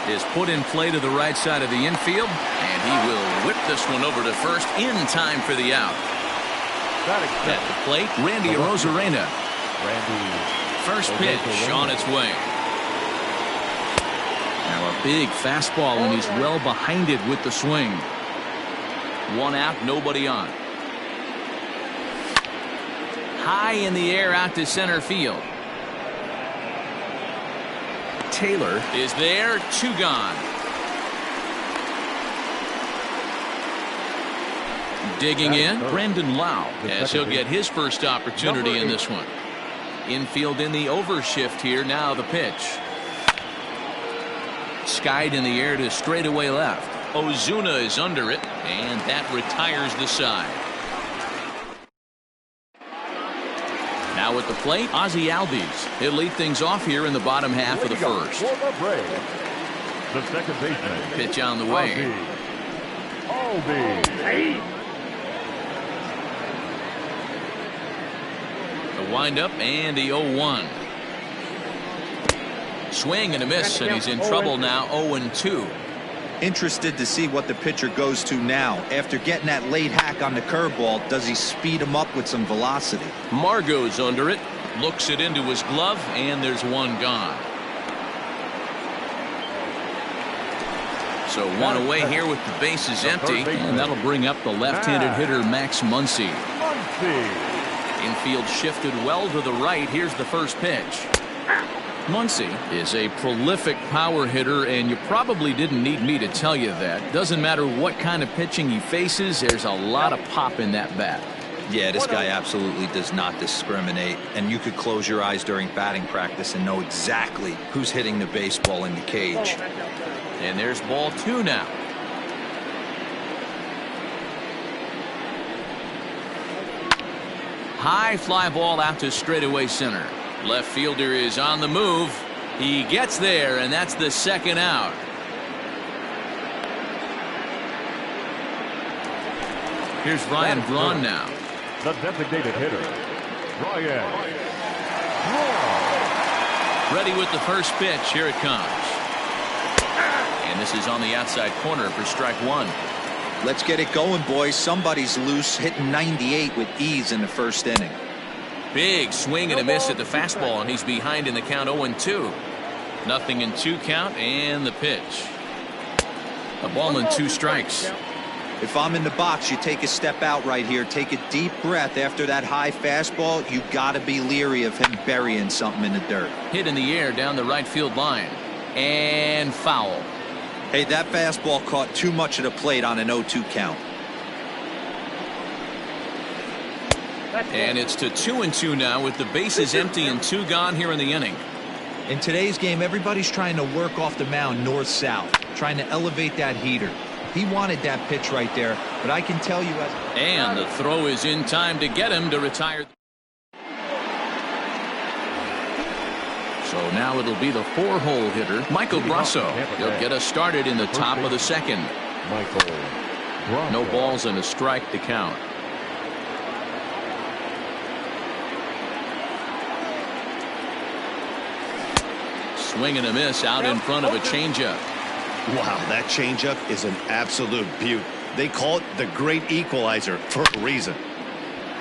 Is put in play to the right side of the infield, and he will whip this one over to first in time for the out. At the plate, Randy Arozarena. First pitch on its way. Now a big fastball, and he's well behind it with the swing. One out, nobody on. High in the air out to center field. Taylor is there, 2 gone. Digging in, Brendan Lau, as he'll get his first opportunity in this one. Infield in the overshift here, now the pitch. Skied in the air to straightaway left. Ozuna is under it, and that retires the side. Now at the plate, Ozzie Albies. He'll lead things off here in the bottom half of the first. The second baseman. Pitch on the way. The windup and the 0-1. Swing and a miss, and he's in trouble now, 0-2. Interested to see what the pitcher goes to now. After getting that late hack on the curveball, does he speed him up with some velocity? Margot's under it, looks it into his glove, and there's one gone. So one away here with the bases empty, and that'll bring up the left-handed hitter Max Muncy. Infield shifted well to the right. Here's the first pitch. Muncy is a prolific power hitter, and you probably didn't need me to tell you that. Doesn't matter what kind of pitching he faces, there's a lot of pop in that bat. Yeah, this guy absolutely does not discriminate, and you could close your eyes during batting practice and know exactly who's hitting the baseball in the cage. And there's ball 2 now. High fly ball out to straightaway center. Left fielder is on the move. He gets there, and that's the second out. Here's Ryan Braun now. The designated hitter, Ryan. Ready with the first pitch. Here it comes. And this is on the outside corner for strike 1. Let's get it going, boys. Somebody's loose, hitting 98 with ease in the first inning. Big swing and a miss at the fastball, and he's behind in the count, 0-2. Nothing in 2 count, and the pitch. A ball and 2 strikes. If I'm in the box, you take a step out right here. Take a deep breath after that high fastball. You got to be leery of him burying something in the dirt. Hit in the air down the right field line. And foul. Hey, that fastball caught too much of the plate on an 0-2 count. And it's to 2-2 now with the bases empty and 2 gone here in the inning. In today's game, everybody's trying to work off the mound north-south, trying to elevate that heater. He wanted that pitch right there, but I can tell you as... And the throw is in time to get him to retire. So now it'll be the 4-hole hitter, Michael Brasso. He'll get us started in the top of the second. No balls and a strike to count. Swing and a miss out in front of a changeup. Wow, that changeup is an absolute beaut. They call it the great equalizer for a reason.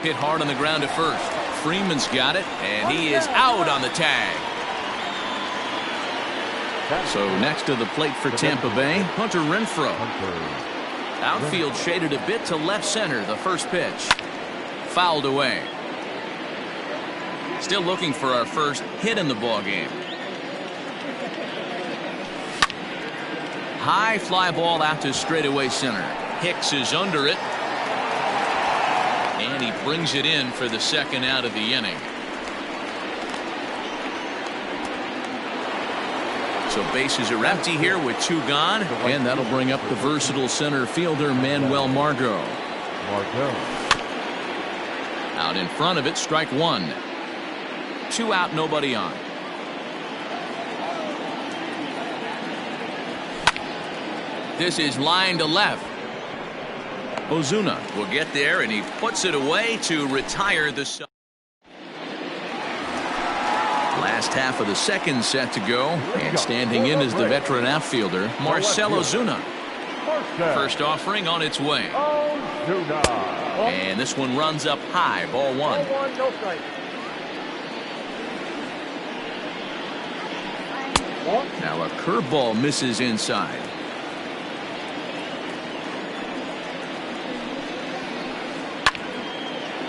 Hit hard on the ground at first. Freeman's got it, and he is out on the tag. So next to the plate for Tampa Bay, Hunter Renfroe. Outfield shaded a bit to left center. The first pitch. Fouled away. Still looking for our first hit in the ballgame. High fly ball out to straightaway center. Hicks is under it. And he brings it in for the second out of the inning. So bases are empty here with 2 gone. And that'll bring up the versatile center fielder Manuel Margot. Out in front of it, strike 1. 2 out, nobody on. This is line to left. Ozuna will get there, and he puts it away to retire the side. Last half of the second set to go, and standing in is the veteran outfielder, Marcell Ozuna. First offering on its way. And this one runs up high, ball one. Now a curveball misses inside.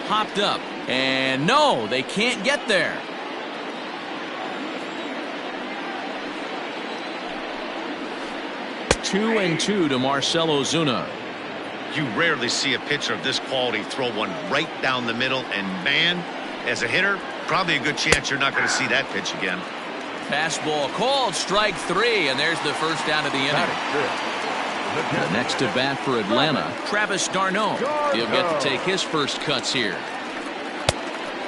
Popped up, and no, they can't get there. Two and two to Marcell Ozuna. You rarely see a pitcher of this quality throw one right down the middle, and man, as a hitter, probably a good chance you're not going to see that pitch again. Fastball called, strike three, and there's the first out of the inning. The next to bat for Atlanta, Travis d'Arnaud. He'll get to take his first cuts here.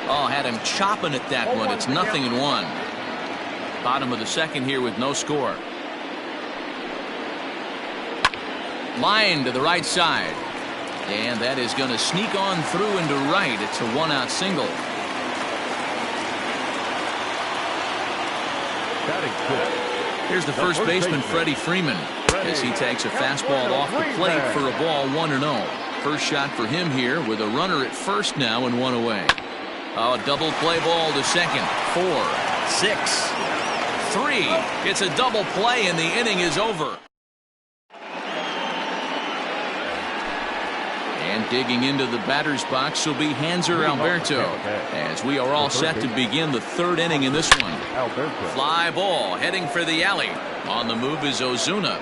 Oh, had him chopping at that one. It's 0-1. Bottom of the second here with no score. Line to the right side. And that is going to sneak on through into right. It's a one-out single. Here's the first baseman, Freddie Freeman, as he takes a fastball off the plate for a ball 1-0. First shot for him here with a runner at first now and one away. Oh, double play ball to second. 4, 6, 3. It's a double play and the inning is over. And digging into the batter's box will be Hanser Alberto, as we are all set to begin the third inning in this one. Fly ball heading for the alley. On the move is Ozuna.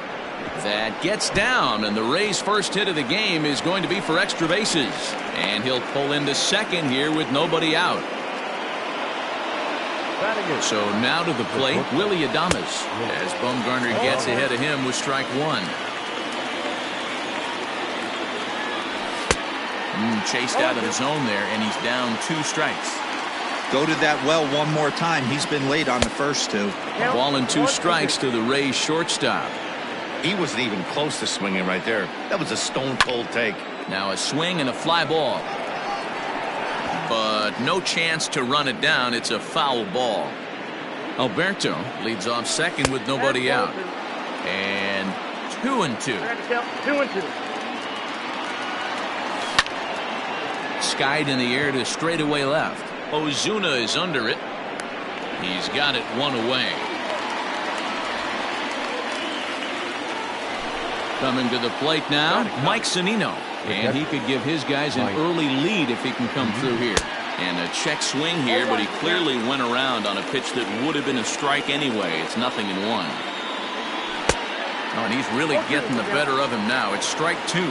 That gets down, and the Rays' first hit of the game is going to be for extra bases. And he'll pull into second here with nobody out. So now to the plate, Willy Adames, as Bumgarner gets ahead of him with strike one. Chased out of the zone there, and he's down 2 strikes. Go to that well one more time. He's been late on the first 2. A ball and 2 strikes to the Rays shortstop. He wasn't even close to swinging right there. That was a stone-cold take. Now a swing and a fly ball. But no chance to run it down. It's a foul ball. Alberto leads off second with nobody out. And 2-2. 2-2. Skied in the air to straightaway left. Ozuna is under it. He's got it one away. Coming to the plate now, Mike Zunino. And he could give his guys an early lead if he can come through here. And a check swing here, but he clearly went around on a pitch that would have been a strike anyway. It's 0-1. Oh, and he's really getting the better of him now. It's strike 2.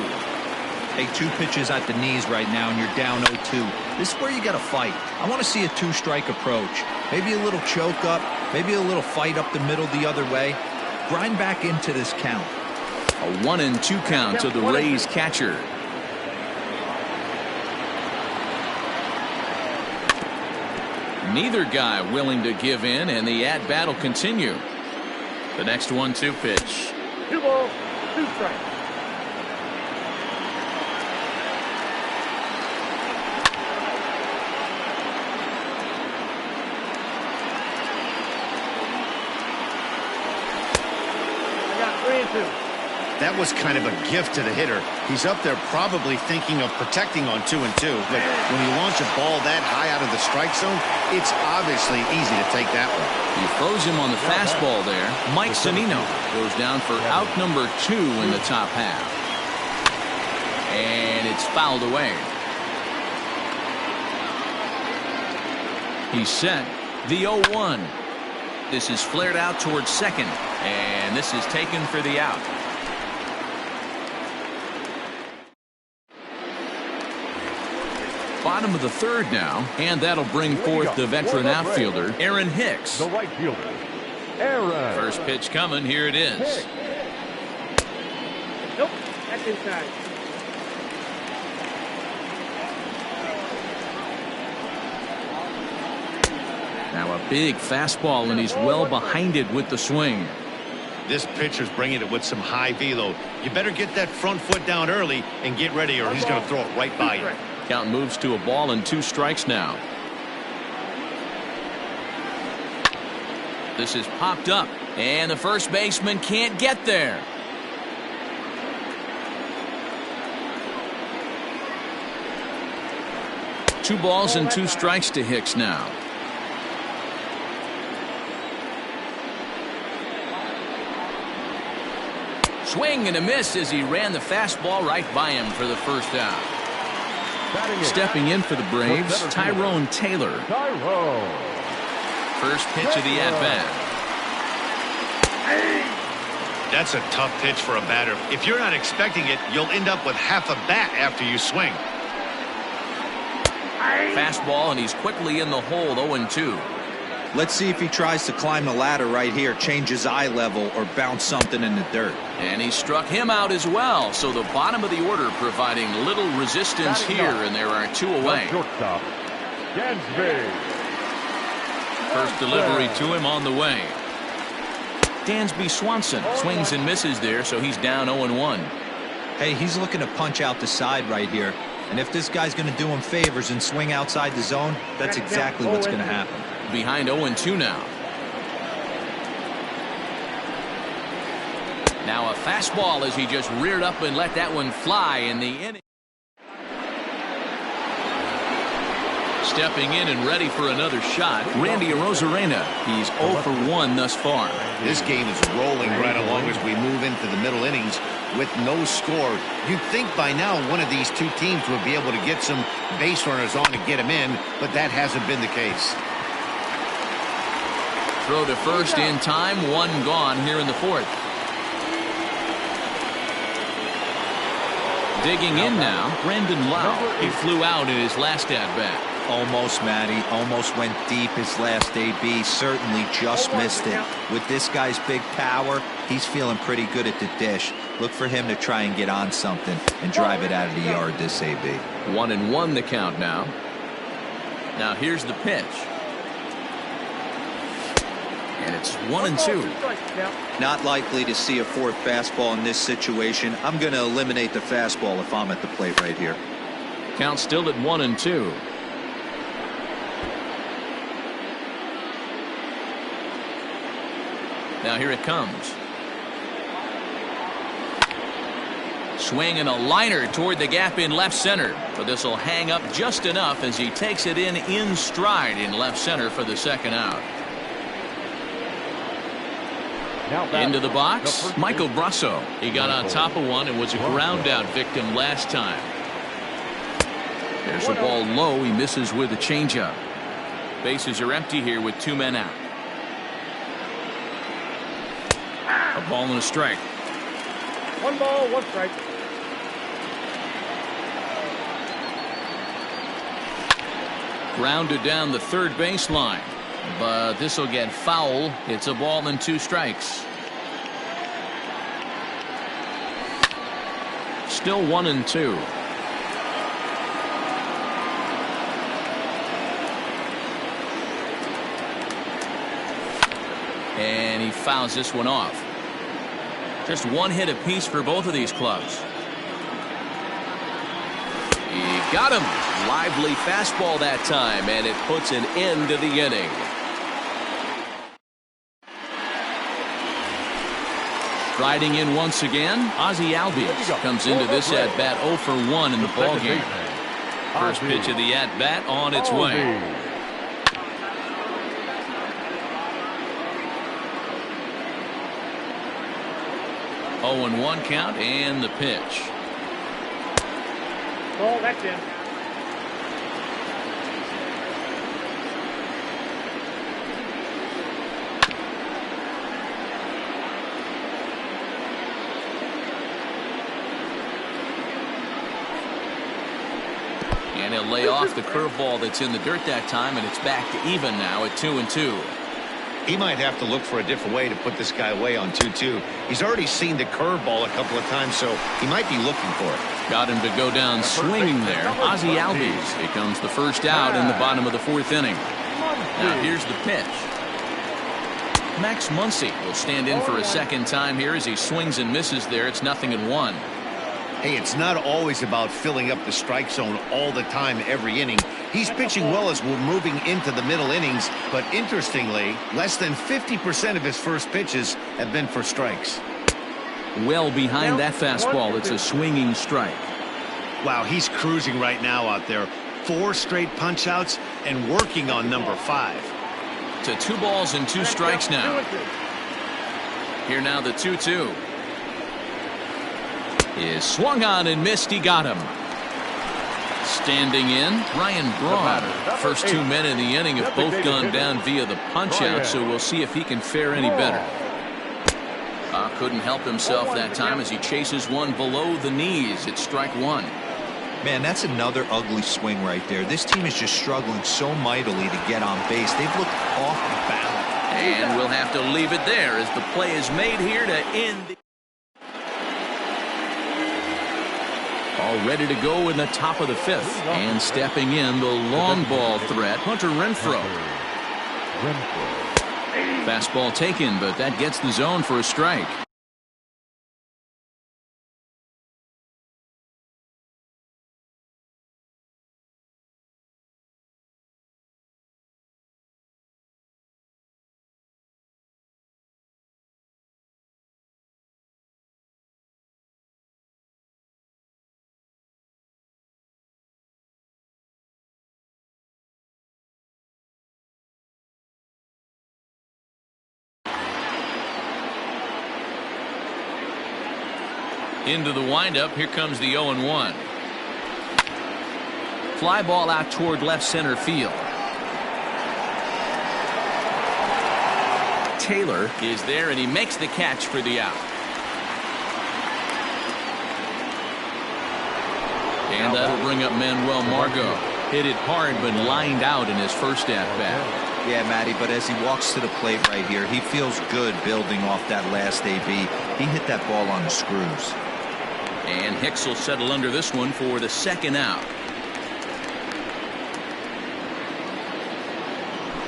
Hey, 2 pitches at the knees right now, and you're down 0-2. This is where you got to fight. I want to see a 2-strike approach. Maybe a little choke up, maybe a little fight up the middle the other way. Grind back into this count. A 1-2 count to the Rays catcher. Neither guy willing to give in, and the at-bat will continue. The next 1-2 pitch. 2 balls, 2 strikes. That was kind of a gift to the hitter. He's up there probably thinking of protecting on 2-2. But when you launch a ball that high out of the strike zone, it's obviously easy to take that one. He throws him on the fastball there. Mike Zunino goes down for out number 2 in the top half. And it's fouled away. He's set. The 0-1. This is flared out towards second. And this is taken for the out. Bottom of the third now, and that'll bring forth the veteran outfielder, Aaron Hicks. The right fielder, Aaron. First pitch coming. Here it is. Nope, that's inside. Now a big fastball, and he's well behind it with the swing. This pitcher's bringing it with some high velo. You better get that front foot down early and get ready, or he's going to throw it right by you. Count moves to a ball and 2 strikes now. This is popped up, and the first baseman can't get there. Two balls and 2 strikes to Hicks now. Swing and a miss as he ran the fastball right by him for the first out. Stepping in for the Braves, Tyrone Taylor. First pitch of the at-bat. That's a tough pitch for a batter. If you're not expecting it, you'll end up with half a bat after you swing. Fastball, and he's quickly in the hole, 0-2. Let's see if he tries to climb the ladder right here, change his eye level, or bounce something in the dirt. And he struck him out as well, so the bottom of the order providing little resistance here, and there are 2 away. First delivery to him on the way. Dansby Swanson swings and misses there, so he's down 0-1. Hey, he's looking to punch out the side right here. And if this guy's going to do him favors and swing outside the zone, that's exactly what's going to happen. Behind 0-2 now. Now a fastball as he just reared up and let that one fly in the inning. Stepping in and ready for another shot, Randy Arozarena. He's 0 for 1 thus far. This game is rolling right along as we move into the middle innings with no score. You'd think by now one of these 2 teams would be able to get some base runners on to get them in, but that hasn't been the case. Throw to first in time, 1 gone here in the 4th. Digging in now, Brandon Lau. He flew out in his last at-bat. Almost, Matty. Almost went deep his last AB. Certainly just missed it. With this guy's big power, he's feeling pretty good at the dish. Look for him to try and get on something and drive it out of the yard this AB. 1-1 the count now. Now here's the pitch. And it's 1-2. Not likely to see a 4th fastball in this situation. I'm going to eliminate the fastball if I'm at the plate right here. Count still at 1-2. Now here it comes. Swing and a liner toward the gap in left center. But this will hang up just enough as he takes it in stride in left center for the 2nd out. Into the box, Michael Brasso. He got on top of one and was a ground out victim last time. There's a ball low. He misses with a changeup. Bases are empty here with 2 men out. A ball and a strike. 1 ball, 1 strike. Grounded down the 3rd baseline. But this will get foul. It's a ball and 2 strikes. Still 1-2. And he fouls this one off. Just 1 hit apiece for both of these clubs. He got him. Lively fastball that time, and it puts an end to the inning. Striding in once again, Ozzie Albies comes into this at-bat 0 for 1 in the ballgame. First pitch of the at-bat on its way. Oh, 0-1 count, and the pitch. Oh, that's in. And he'll lay off the curveball that's in the dirt that time, and it's back to even now at 2-2. He might have to look for a different way to put this guy away on 2-2. He's already seen the curveball a couple of times, so he might be looking for it. Got him to go down swinging there. Ozzie Albies becomes the first out in the bottom of the 4th inning. Now here's the pitch. Max Muncy will stand in for a second time here as he swings and misses there. It's 0-1. Hey, it's not always about filling up the strike zone all the time every inning. He's pitching well as we're moving into the middle innings, but interestingly, less than 50% of his first pitches have been for strikes. Well behind that fastball, it's a swinging strike. Wow, he's cruising right now out there. 4 straight punch-outs and working on number 5. To 2 balls and 2 strikes now. Here now the 2-2. Is swung on and missed. He got him. Standing in, Ryan Braun. First 2 men in the inning have both gone down via the punch-out, so we'll see if he can fare any better. Couldn't help himself that time as he chases one below the knees. It's strike 1. Man, that's another ugly swing right there. This team is just struggling so mightily to get on base. They've looked off balance. And we'll have to leave it there as the play is made here to end the... All ready to go in the top of the 5th. And stepping in, the long ball threat, Hunter Renfroe. Fastball taken, but that gets the zone for a strike. Into the windup, here comes the 0-1. Fly ball out toward left center field. Taylor is there and he makes the catch for the out. And that'll bring up Manuel Margot. Hit it hard but lined out in his first at-bat. Yeah, Matty, but as he walks to the plate right here, he feels good building off that last AB. He hit that ball on the screws. And Hicks will settle under this one for the second out.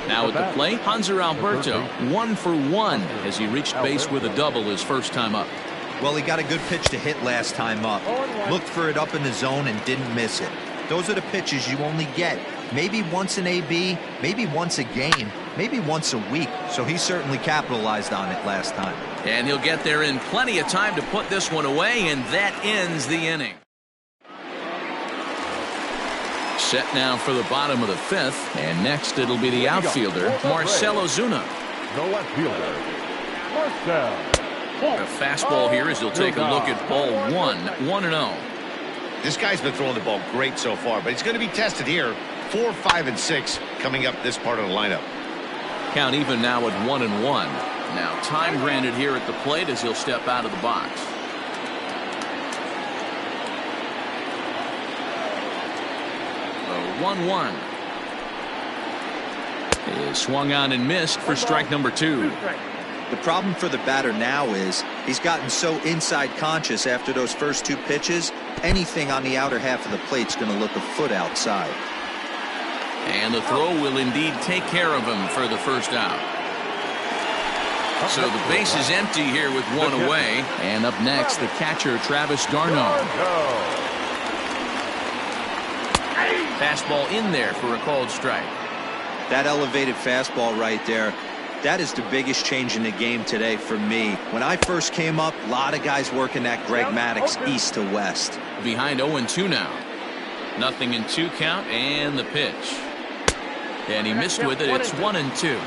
Now at the plate, Hanser Alberto, 1 for 1 as he reached base with a double his first time up. Well, he got a good pitch to hit last time up. Looked for it up in the zone and didn't miss it. Those are the pitches you only get maybe once an AB, maybe once a game, maybe once a week. So he certainly capitalized on it last time. And he'll get there in plenty of time to put this one away, and that ends the inning. Set now for the bottom of the 5th, and next it'll be the outfielder, Marcell Ozuna. The left fielder, Marcell. A fastball here as he'll take a look at ball 1, 1-0. This guy's been throwing the ball great so far, but he's going to be tested here. 4, 5, and 6 coming up this part of the lineup. Count even now at 1-1. Now time granted here at the plate as he'll step out of the box. The 1-1 is swung on and missed for strike number 2. The problem for the batter now is he's gotten so inside conscious after those first 2 pitches. Anything on the outer half of the plate's going to look a foot outside. And the throw will indeed take care of him for the first out. So the base is empty here with 1 away. And up next, the catcher, Travis d'Arnaud. Fastball in there for a called strike. That elevated fastball right there, that is the biggest change in the game today for me. When I first came up, a lot of guys working that Greg Maddux east to west. Behind 0-2 now. 0-2 count and the pitch. And he missed with it. It's 1-2.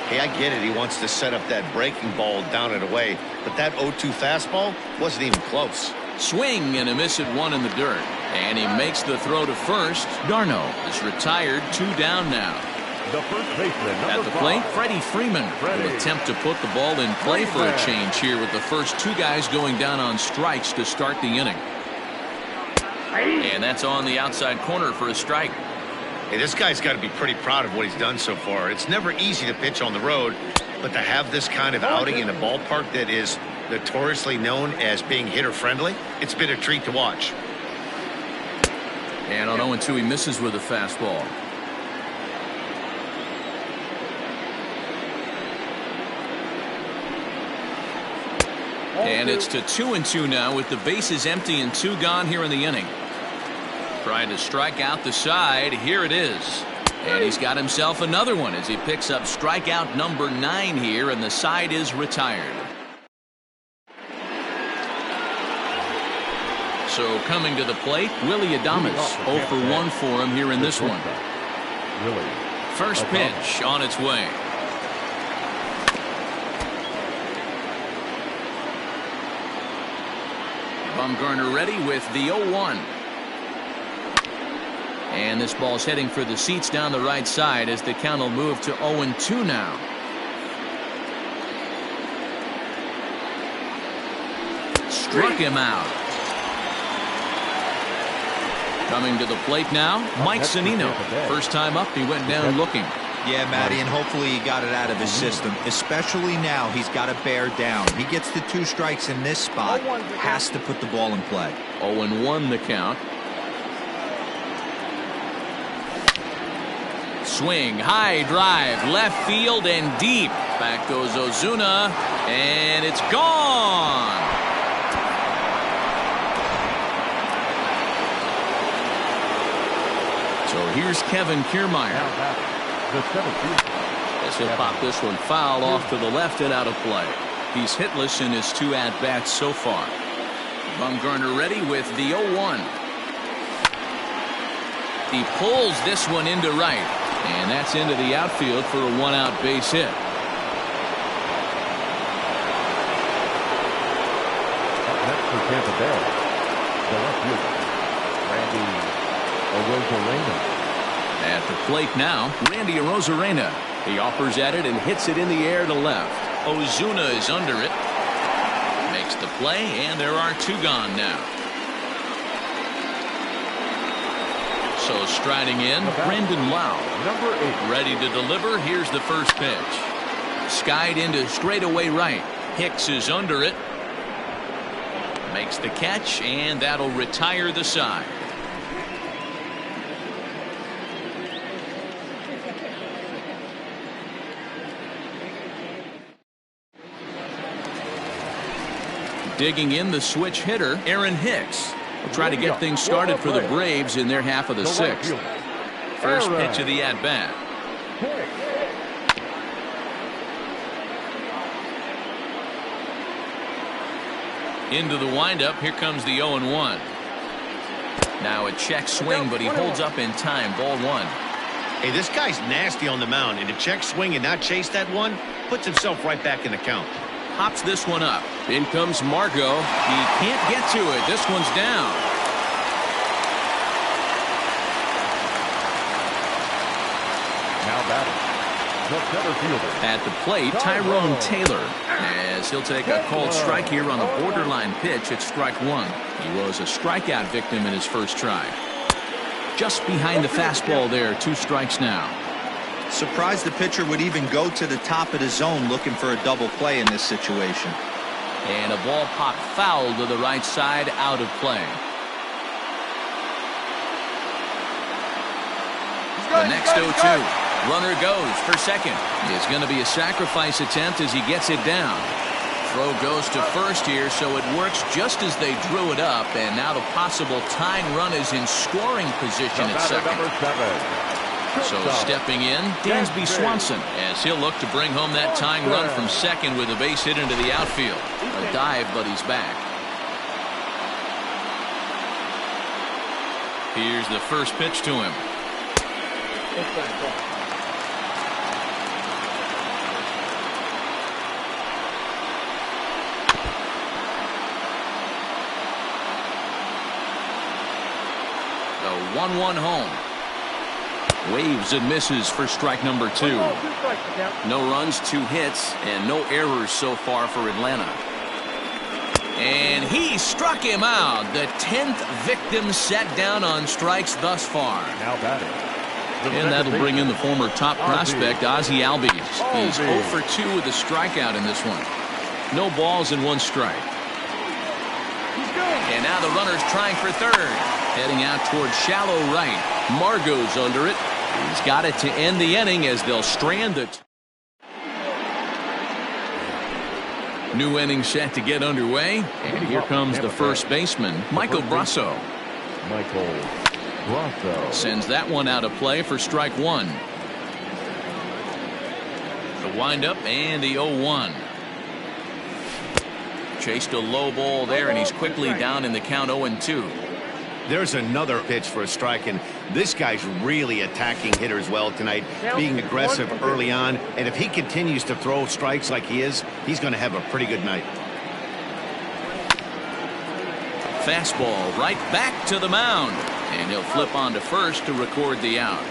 Hey, I get it. He wants to set up that breaking ball down and away. But that 0-2 fastball wasn't even close. Swing and a miss at 1 in the dirt. And he makes the throw to first. d'Arnaud is retired. 2 down now. The first baseman, at the plate, Freddie Freeman will attempt to put the ball in play for a change here with the first 2 guys going down on strikes to start the inning. And that's on the outside corner for a strike. Hey, this guy's got to be pretty proud of what he's done so far. It's never easy to pitch on the road, but to have this kind of outing in a ballpark that is notoriously known as being hitter-friendly, it's been a treat to watch. And on 0-2, he misses with a fastball. And it's to 2-2 now with the bases empty and 2 gone here in the inning. Trying to strike out the side. Here it is. And he's got himself another one as he picks up strikeout number 9 here, and the side is retired. So coming to the plate, Willie Adames. 0 for 1 for him here in this one. First pitch on its way. Bumgarner ready with the 0-1. And this ball's heading for the seats down the right side as the count will move to 0-2 now. Struck him out. Coming to the plate now, Mike Zunino. First time up, he went down looking. Yeah, Matty, and hopefully he got it out of his system. Especially now, he's got to bear down. He gets the 2 strikes in this spot, has to put the ball in play. 0-1 the count. Swing, high drive, left field and deep. Back goes Ozuna, and it's gone. So here's Kevin Kiermaier. As he'll pop this one foul off to the left and out of play. He's hitless in his 2 at-bats so far. Bumgarner ready with the 0-1. He pulls this one into right, and that's into the outfield for a 1-out base hit. Up next for Tampa Bay, the left fielder, Randy Arozarena. At the plate now, Randy Arozarena. He offers at it and hits it in the air to left. Ozuna is under it. Makes the play, and there are 2 gone now. So striding in, Brendan Lau. Number 8. Ready to deliver. Here's the first pitch. Skied into straightaway right. Hicks is under it. Makes the catch, and that'll retire the side. Digging in the switch hitter, Aaron Hicks. Will try to get things started for the Braves in their half of the 6th. First pitch of the at-bat. Into the windup. Here comes the 0-1. Now a check swing, but he holds up in time. Ball 1. Hey, this guy's nasty on the mound, and to check swing and not chase that one puts himself right back in the count. Pops this one up. In comes Margot. He can't get to it. This one's down. Now batting, the center fielder. At the plate, Tyrone Taylor. As he'll take a called strike here on a borderline pitch at strike 1. He was a strikeout victim in his first try. Just behind the fastball there. 2 strikes now. Surprised the pitcher would even go to the top of the zone looking for a double play in this situation. And a ball popped foul to the right side, out of play. The next 0-2. Runner goes for second. It's going to be a sacrifice attempt as he gets it down. Throw goes to first here, so it works just as they drew it up. And now the possible tying run is in scoring position at second. Number 7. So stepping in, Dansby Swanson, as he'll look to bring home that tying run from second with a base hit into the outfield. A dive, but he's back. Here's the first pitch to him. The 1-1 home. Waves and misses for strike number 2. No runs, 2 hits, and no errors so far for Atlanta. And he struck him out. The 10th victim set down on strikes thus far. Now batting. And that'll bring in the former top prospect, Ozzie Albies. He's 0 for 2 with a strikeout in this one. No balls and 1 strike. And now the runner's trying for third. Heading out towards shallow right. Margot's under it. He's got it to end the inning as they'll strand it. New inning set to get underway, and here comes the first baseman, Michael Brasso. Michael Brasso sends that one out of play for strike one. The windup and the 0-1. Chased a low ball there, and he's quickly down in the count 0-2. There's another pitch for a strike, and this guy's really attacking hitters well tonight, being aggressive early on, and if he continues to throw strikes like he is, he's going to have a pretty good night. Fastball right back to the mound, and he'll flip on to first to record the out.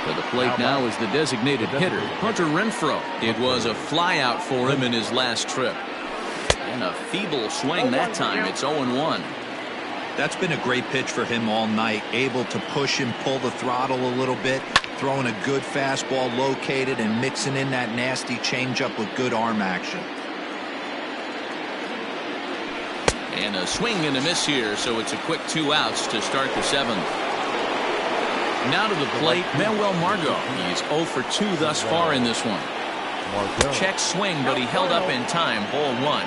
To the plate now is the designated hitter, Hunter Renfroe. It was a flyout for him in his last trip. And a feeble swing that time. It's 0-1. That's been a great pitch for him all night. Able to push and pull the throttle a little bit. Throwing a good fastball located and mixing in that nasty changeup with good arm action. And a swing and a miss here, so it's a quick 2 outs to start the 7th. Now to the plate, Manuel Margot. He's 0 for 2 thus far in this one. Check swing, but he held up in time. Ball 1.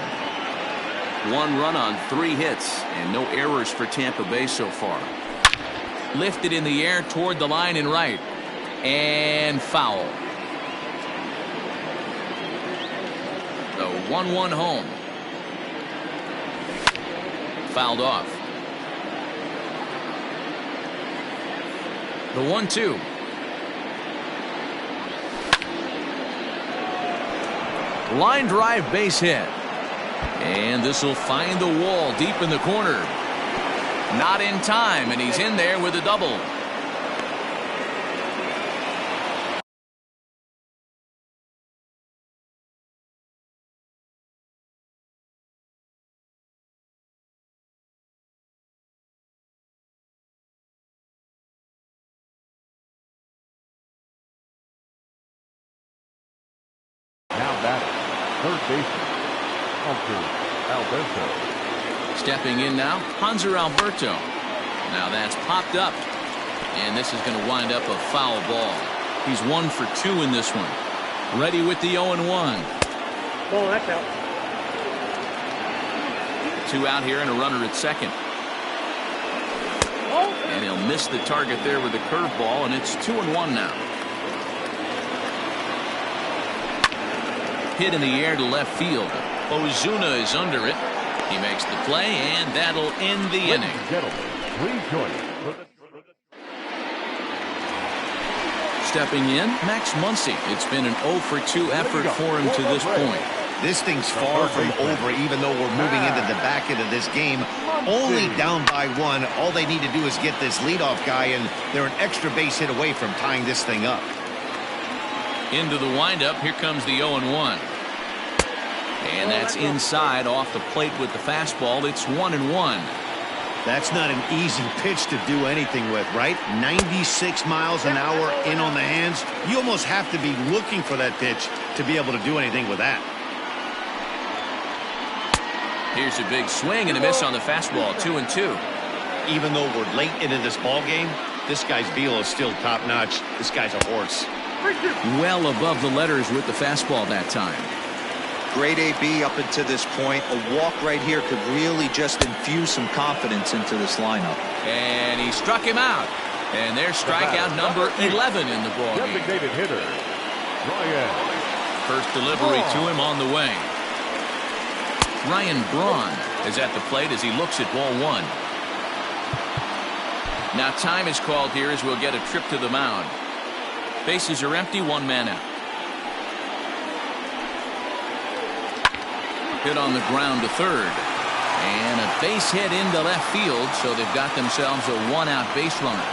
1 run on 3 hits, and no errors for Tampa Bay so far. Lifted in the air toward the line and right. And foul. The 1-1 home. Fouled off. The 1-2. Line drive base hit. And this will find the wall deep in the corner. Not in time, and he's in there with a double. Now batting, third baseman, Alberto. Stepping in now, Hanser Alberto. Now that's popped up. And this is going to wind up a foul ball. He's 1 for 2 in this one. Ready with the 0-1. Oh, that's out. 2 out here and a runner at second. And he'll miss the target there with the curveball, and it's 2-1 now. Hit in the air to left field. Ozuna is under it. He makes the play, and that'll end the inning. Gentlemen, please join us. Stepping in, Max Muncy. It's been an 0 for 2 effort for him to this point. This thing's far from over, even though we're moving into the back end of this game. Only down by 1. All they need to do is get this leadoff guy, and they're an extra base hit away from tying this thing up. Into the windup, here comes the 0-1. And that's inside off the plate with the fastball. It's 1-1. That's not an easy pitch to do anything with, right? 96 miles an hour in on the hands. You almost have to be looking for that pitch to be able to do anything with that. Here's a big swing and a miss on the fastball. 2-2. Even though we're late into this ball game, this guy's velo is still top notch. This guy's a horse. Well above the letters with the fastball that time. Great AB up until this point. A walk right here could really just infuse some confidence into this lineup. And he struck him out. And there's strikeout number 11 in the ball game. Designated hitter, Ryan. First delivery to him on the way. Ryan Braun is at the plate as he looks at ball 1. Now time is called here as we'll get a trip to the mound. Bases are empty, 1 man out. Hit on the ground to third. And a base hit into left field, so they've got themselves a 1-out base runner.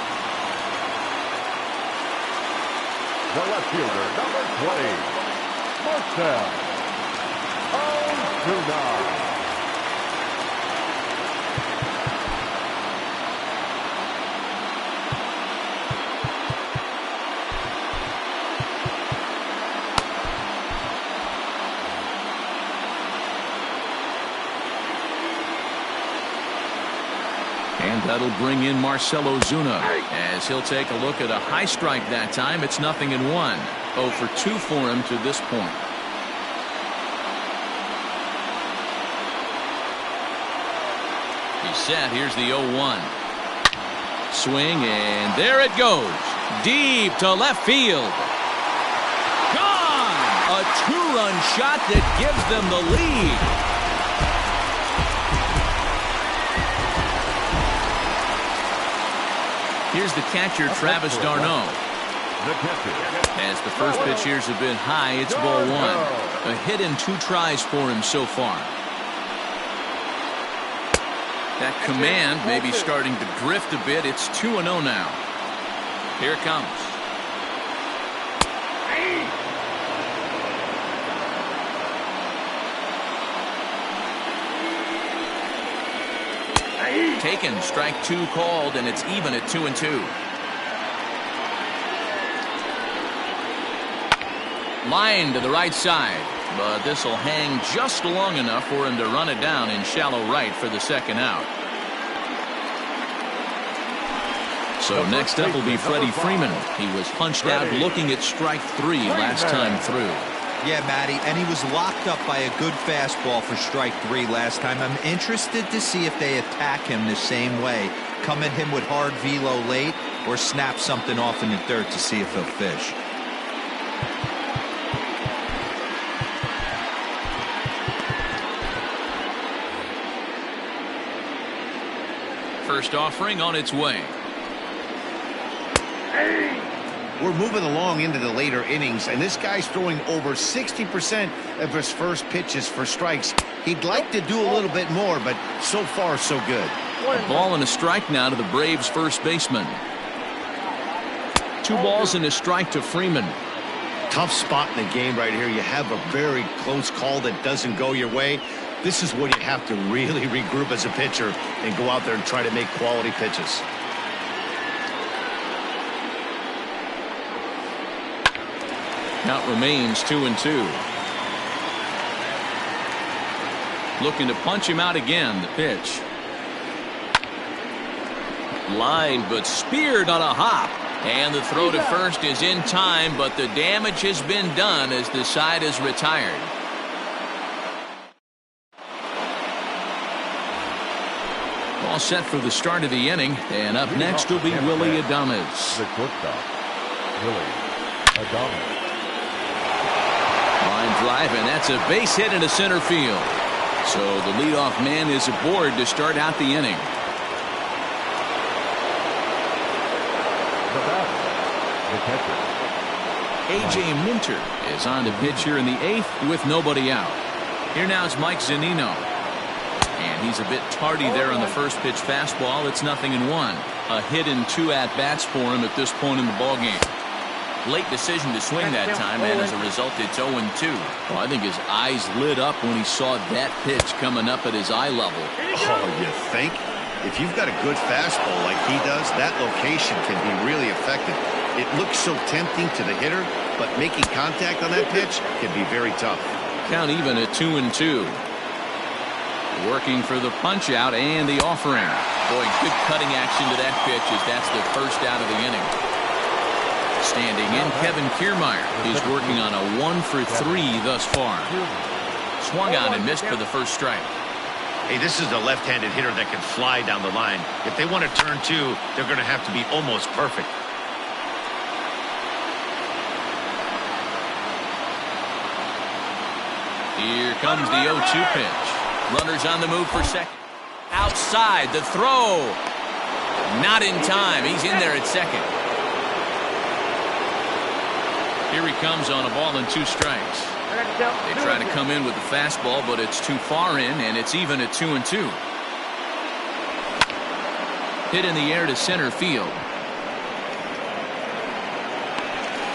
The left fielder, number 20, Marcell Ozuna. And that'll bring in Marcell Ozuna as he'll take a look at a high strike that time. It's 0-1. 0 for 2 for him to this point. He's set. Here's the 0-1. Swing, and there it goes. Deep to left field. Gone! A 2-run shot that gives them the lead. Here's the catcher, Travis d'Arnaud. As the first pitch here's have been high, it's ball 1. A hit in 2 tries for him so far. That command may be starting to drift a bit. It's 2-0 now. Here it comes. Taken, strike 2 called, and it's even at 2-2. Line to the right side, but this will hang just long enough for him to run it down in shallow right for the second out. So next up will be Freddie Freeman. He was punched out looking at strike 3 last time through. Yeah, Matty, and he was locked up by a good fastball for strike 3 last time. I'm interested to see if they attack him the same way. Come at him with hard velo late or snap something off in the dirt to see if he'll fish. First offering on its way. We're moving along into the later innings, and this guy's throwing over 60% of his first pitches for strikes. He'd like to do a little bit more, but so far, so good. A ball and a strike now to the Braves' first baseman. 2 balls and a strike to Freeman. Tough spot in the game right here. You have a very close call that doesn't go your way. This is when you have to really regroup as a pitcher and go out there and try to make quality pitches. Count remains 2-2. Looking to punch him out again. The pitch. Line, but speared on a hop. And the throw to first is in time, but the damage has been done as the side is retired. All set for the start of the inning, and up next will be Willie Adames. The shortstop, Willie Adames. Line drive, and that's a base hit into center field. So the leadoff man is aboard to start out the inning. The batter, the catcher. A.J. Minter is on the pitch here in the 8th with nobody out. Here now is Mike Zunino. And he's a bit tardy there on the first pitch fastball. It's 0-1. A hit in 2 at-bats for him at this point in the ballgame. Late decision to swing that time, and as a result, it's 0-2. Well, I think his eyes lit up when he saw that pitch coming up at his eye level. Oh, you think? If you've got a good fastball like he does, that location can be really effective. It looks so tempting to the hitter, but making contact on that pitch can be very tough. Count even at 2-2. Working for the punch out and the offering. Boy, good cutting action to that pitch as that's the first out of the inning. Standing in, Kevin Kiermaier is working on a 1 for 3 thus far. Swung on and missed for the first strike. Hey, this is a left-handed hitter that can fly down the line. If they want to turn 2, they're going to have to be almost perfect. Here comes the 0-2 pitch. Runners on the move for second. Outside, the throw. Not in time. He's in there at second. Here he comes on a ball and 2 strikes. They try to come in with the fastball, but it's too far in, and it's even at 2-2. Hit in the air to center field.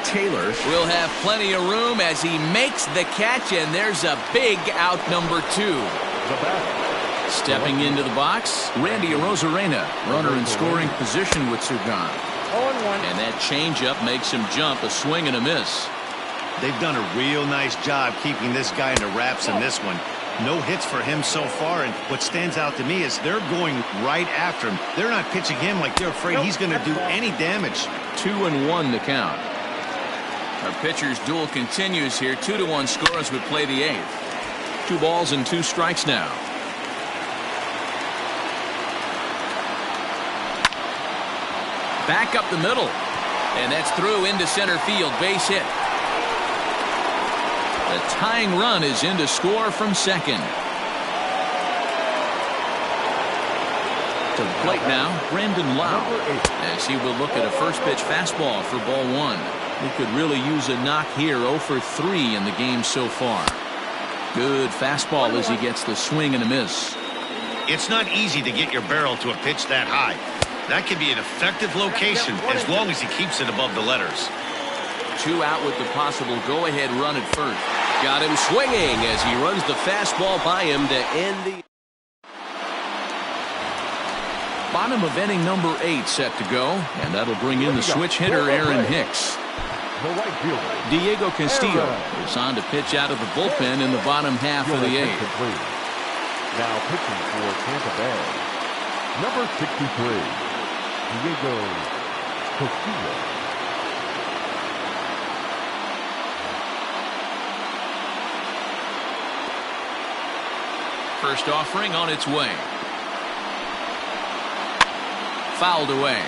Taylor will have plenty of room as he makes the catch, and there's a big out number 2. Stepping into the box, Randy Arozarena, runner in scoring position with Sugan. And that changeup makes him jump, a swing and a miss. They've done a real nice job keeping this guy in the wraps in this one. No hits for him so far, and what stands out to me is they're going right after him. They're not pitching him like they're afraid he's going to do any damage. 2-1 to count. Our pitcher's duel continues here. 2-1 score as we play the 8th. 2 balls and 2 strikes now. Back up the middle. And that's through into center field. Base hit. The tying run is in to score from second. To the plate now, Brandon Lau, as he will look at a first pitch fastball for ball 1. He could really use a knock here. 0 for 3 in the game so far. Good fastball as he gets the swing and a miss. It's not easy to get your barrel to a pitch that high. That can be an effective location as long as he keeps it above the letters. 2 out with the possible go-ahead run at first. Got him swinging as he runs the fastball by him to end the... Bottom of inning number 8 set to go, and that'll bring in the switch hitter Aaron Hicks. The right fielder, Diego Castillo is on to pitch out of the bullpen in the bottom half of the 8th. Now pitching for Tampa Bay, number 63, Diego Castillo. First offering on its way. Fouled away.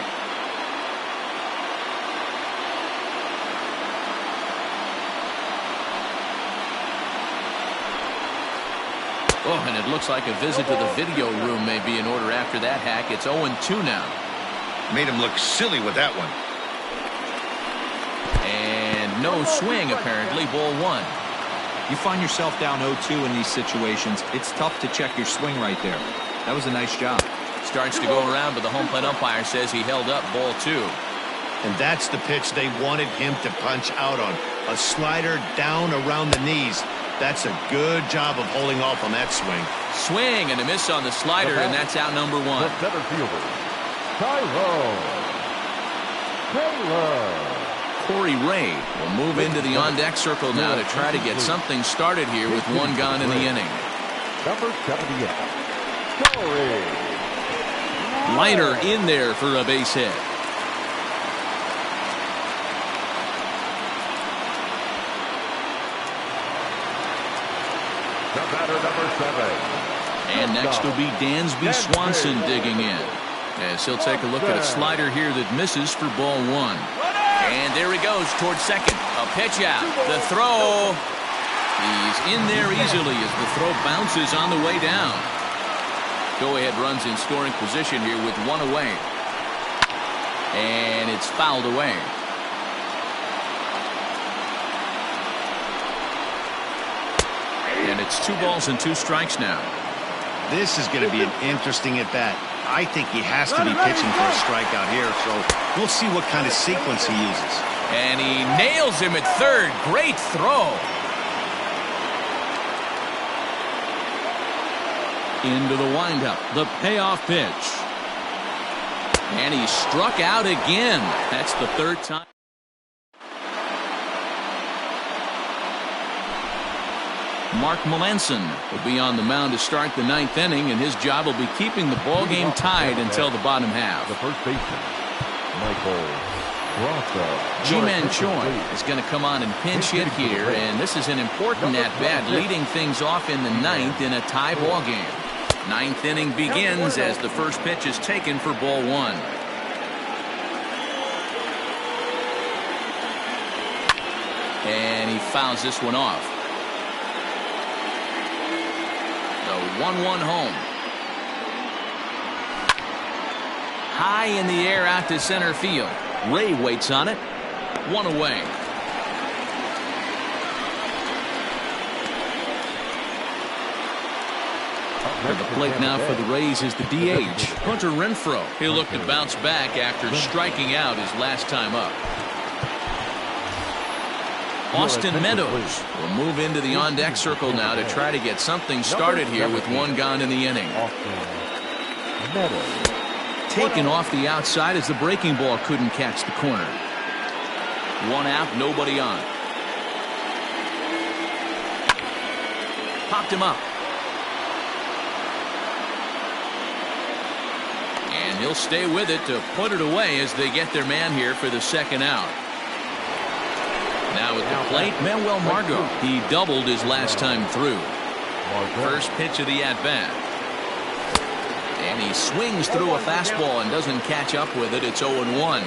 Oh, and it looks like a visit to the video room may be in order after that hack. It's 0-2 now. Made him look silly with that one. And no swing, apparently. Ball 1. You find yourself down 0-2 in these situations. It's tough to check your swing right there. That was a nice job. Starts to go around, but the home plate umpire says he held up ball 2. And that's the pitch they wanted him to punch out on. A slider down around the knees. That's a good job of holding off on that swing. Swing and a miss on the slider, and that's out number 1. The center fielder, Taylor. Corey Ray will move into the on-deck circle now to try to get something started here with 1 gone in the inning. Number 78, Corey. Liner in there for a base hit. The batter, number 7. And next will be Dansby Swanson digging in, as he'll take a look at a slider here that misses for ball 1. And there he goes towards second. A pitch out. The throw. He's in there easily as the throw bounces on the way down. Go-ahead runs in scoring position here with 1 away. And it's fouled away. And it's 2 balls and 2 strikes now. This is going to be an interesting at-bat. I think he has to be pitching for a strikeout here, so we'll see what kind of sequence he uses. And he nails him at third. Great throw. Into the windup. The payoff pitch. And he struck out again. That's the 3rd time. Mark Melanson will be on the mound to start the 9th inning, and his job will be keeping the ball game tied until the bottom half. The first baseman, Michael Bronco. G-Man Choi is going to come on and pinch hit here, and this is an important at-bat, leading things off in the 9th in a tie ball game. 9th inning begins as the first pitch is taken for ball 1. And he fouls this one off. The 1-1 home. High in the air out to center field. Ray waits on it. 1 away. At the plate now for the Rays is the DH, Hunter Renfroe. He'll look to bounce back after striking out his last time up. Austin Meadows will move into the on-deck circle now to try to get something started here with 1 gone in the inning. Taken off the outside as the breaking ball couldn't catch the corner. 1 out, nobody on. Popped him up. And he'll stay with it to put it away as they get their man here for the 2nd out. Now at the plate, Manuel Margot. He doubled his last time through. First pitch of the at-bat. And he swings through a fastball and doesn't catch up with it. It's 0-1.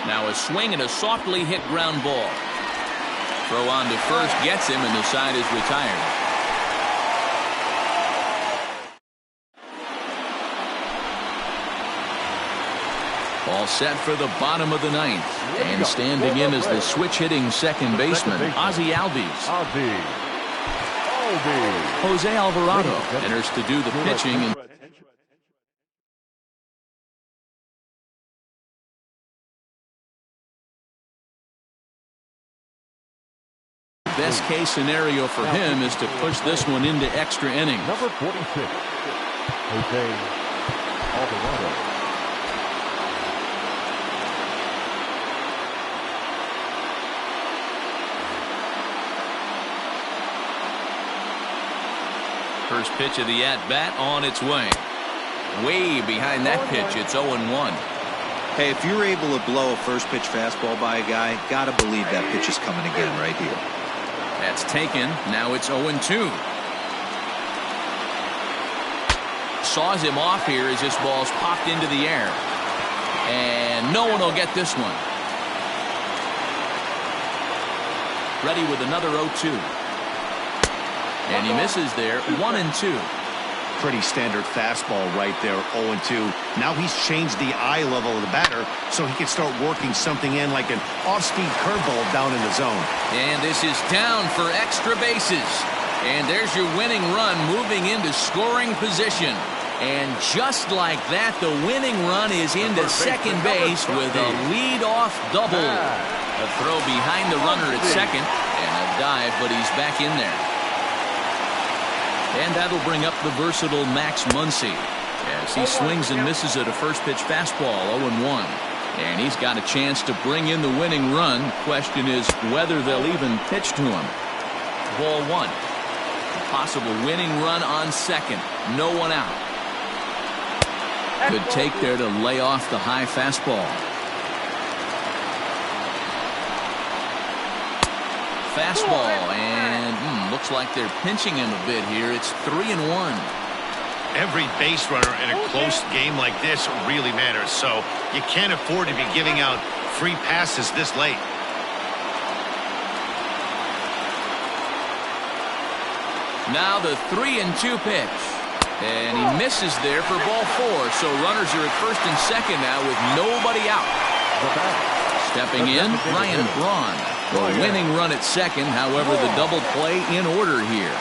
Now a swing and a softly hit ground ball. Throw on to first gets him, and the side is retired. All set for the bottom of the ninth. And standing in as the switch-hitting second baseman, Ozzie Albies. Jose Alvarado enters to do the pitching. And best case scenario for him is to push this one into extra innings. Number 46, Jose Alvarado. First pitch of the at-bat on its way. Way behind that pitch. It's 0-1. Hey, if you're able to blow a first pitch fastball by a guy, gotta believe that pitch is coming again right here. That's taken. Now it's 0-2. Saws him off here as this ball's popped into the air. And no one will get this one. Ready with another 0-2. And he misses there. 1-2. Pretty standard fastball right there. 0-2. Now he's changed the eye level of the batter so he can start working something in like an off-speed curveball down in the zone. And this is down for extra bases. And there's your winning run moving into scoring position. And just like that, the winning run is into second base with a lead-off double. A throw behind the runner at second and a dive, but he's back in there. And that'll bring up the versatile Max Muncy as he swings and misses at a first pitch fastball. 0-1. And he's got a chance to bring in the winning run. Question is whether they'll even pitch to him. Ball one. A possible winning run on second. No one out. Good take there to lay off the high fastball. Fastball, and looks like they're pinching him a bit here. It's 3-1. Every base runner in a close game like this really matters, so you can't afford to be giving out free passes this late. Now the 3-2 pitch. And he misses there for ball four. So runners are at first and second now with nobody out. Stepping in, Ryan Braun. The winning run at second, however, the double play in order here.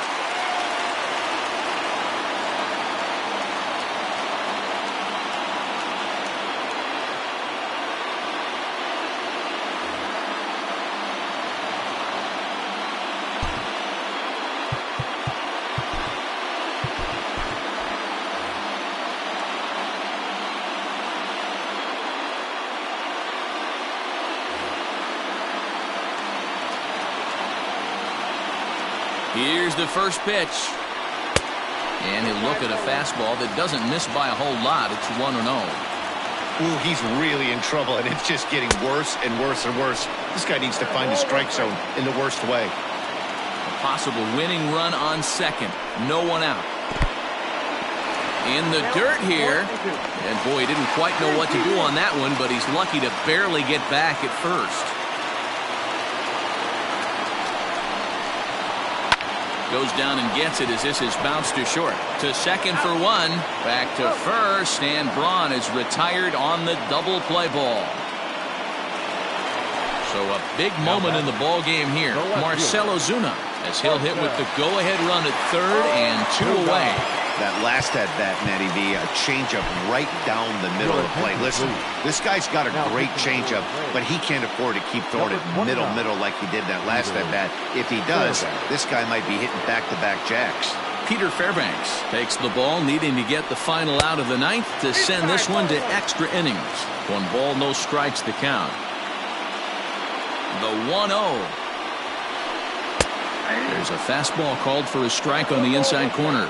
Here's the first pitch. And he'll look at a fastball that doesn't miss by a whole lot. It's 1-0. Ooh, he's really in trouble, and it's just getting worse and worse and worse. This guy needs to find the strike zone in the worst way. A possible winning run on second. No one out. In the dirt here. And boy, he didn't quite know what to do on that one, but he's lucky to barely get back at first. Goes down and gets it as this is bounced to short. To second for one. Back to first, and Braun is retired on the double play ball. So a big moment in the ball game here. Marcell Ozuna, as he'll hit with the go-ahead run at third and two away. That last at-bat, Matty V, a changeup right down the middle of the plate. Listen, this guy's got a great changeup, but he can't afford to keep throwing it middle like he did that last at-bat. If he does, this guy might be hitting back-to-back jacks. Peter Fairbanks takes the ball, needing to get the final out of the ninth to send this one to extra innings. 1 ball, no strikes to count. The 1-0. There's a fastball called for a strike on the inside corner.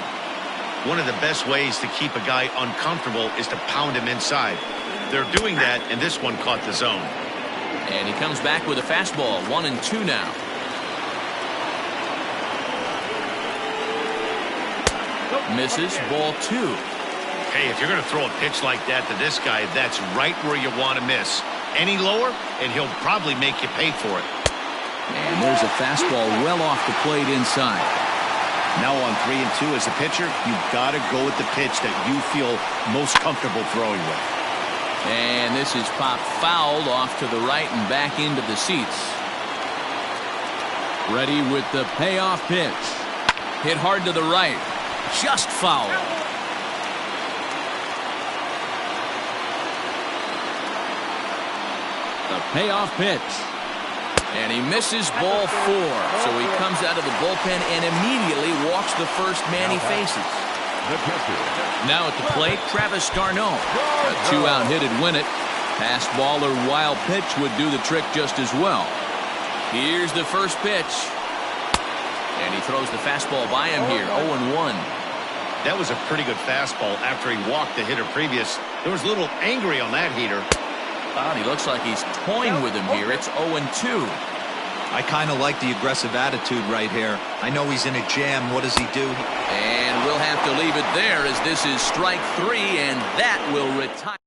One of the best ways to keep a guy uncomfortable is to pound him inside. They're doing that, and this one caught the zone. And he comes back with a fastball. 1-2 now. Misses. Ball 2. Hey, if you're going to throw a pitch like that to this guy, that's right where you want to miss. Any lower, and he'll probably make you pay for it. And there's a fastball well off the plate inside. Now on 3-2 as a pitcher, you've got to go with the pitch that you feel most comfortable throwing with. And this is popped fouled off to the right and back into the seats. Ready with the payoff pitch. Hit hard to the right. Just foul. The payoff pitch. And he misses ball 4. So he comes out of the bullpen and immediately walks the first man he faces. Now at the plate, Travis d'Arnaud. A 2-out hit would win it. Pass ball or wild pitch would do the trick just as well. Here's the first pitch. And he throws the fastball by him here. 0-1. That was a pretty good fastball after he walked the hitter previous. There was a little angry on that heater. He looks like he's toying with him here. It's 0-2. I kind of like the aggressive attitude right here. I know he's in a jam. What does he do? And we'll have to leave it there as this is strike 3, and that will retire.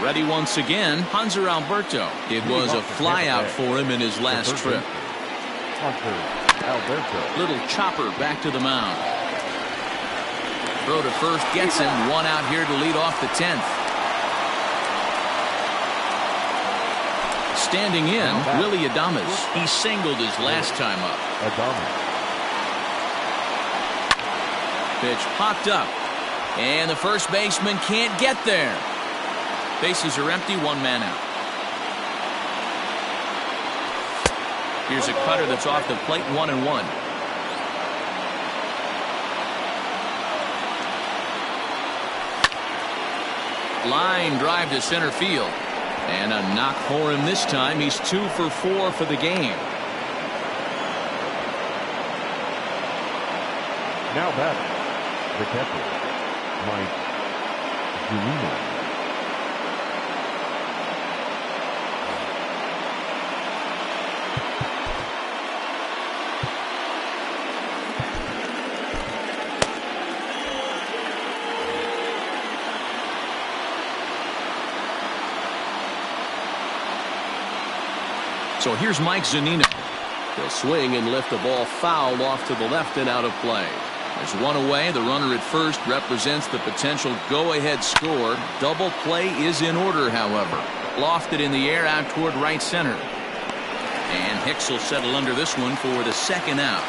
Ready once again, Hanser Alberto. It was a flyout for him in his last trip. Little chopper back to the mound. Throw to first gets him. 1 out here to lead off the 10th. Standing in, Willie Adames. He singled his last time up. Pitch popped up. And the first baseman can't get there. Bases are empty, 1 man out. Here's a cutter that's off the plate, 1-1. Line drive to center field. And a knock for him this time. He's 2 for 4 for the game. Now batting, the catcher, Mike Zunino. So here's Mike Zunino. He'll swing and lift the ball foul off to the left and out of play. There's 1 away. The runner at first represents the potential go-ahead score. Double play is in order, however. Lofted in the air out toward right center. And Hicks will settle under this one for the 2nd out.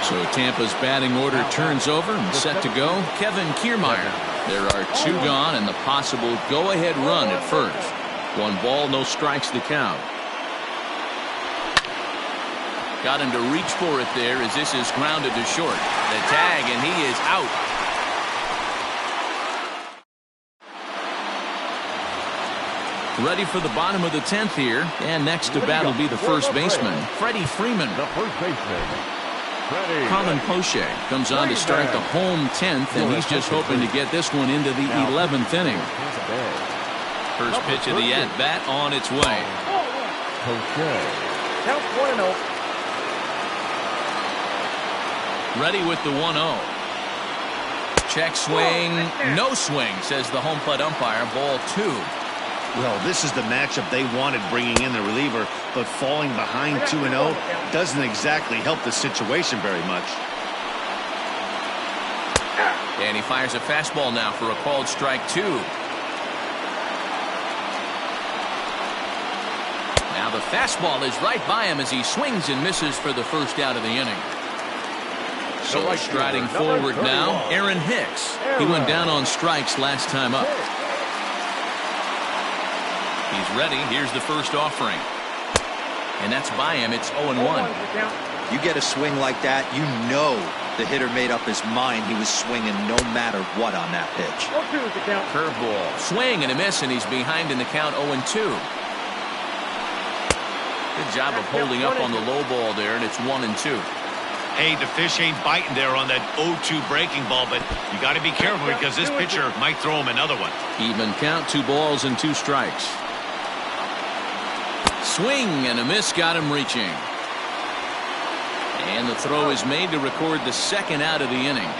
So Tampa's batting order turns over and set to go. Kevin Kiermaier. There are 2 gone and the possible go-ahead run at first. 1 ball, no strikes to count. Got him to reach for it there as this is grounded to short. The tag, and he is out. Ready for the bottom of the 10th here. And next to bat will be the first baseman, Freddie Freeman. The first baseman, Freddie. Colin Poche comes on to start the home 10th, and he's just hoping to get this one into the 11th inning. First pitch of the at-bat on its way. Count 1-0. Ready with the 1-0. Check swing, no swing, says the home plate umpire. Ball 2. Well, this is the matchup they wanted bringing in the reliever, but falling behind 2-0 doesn't exactly help the situation very much. And he fires a fastball now for a called strike 2. Now the fastball is right by him as he swings and misses for the first out of the inning. So striding forward now, Aaron Hicks. He went down on strikes last time up. He's ready. Here's the first offering. And that's by him. It's 0-1. You get a swing like that, you know the hitter made up his mind he was swinging no matter what on that pitch. Curveball. Swing and a miss, and he's behind in the count 0-2. Good job of holding up on the low ball there, and it's 1-2. Hey, the fish ain't biting there on that 0-2 breaking ball, but you got to be careful because this pitcher might throw him another one. Even count, 2 balls and 2 strikes. Swing and a miss, got him reaching. And the throw is made to record the second out of the inning.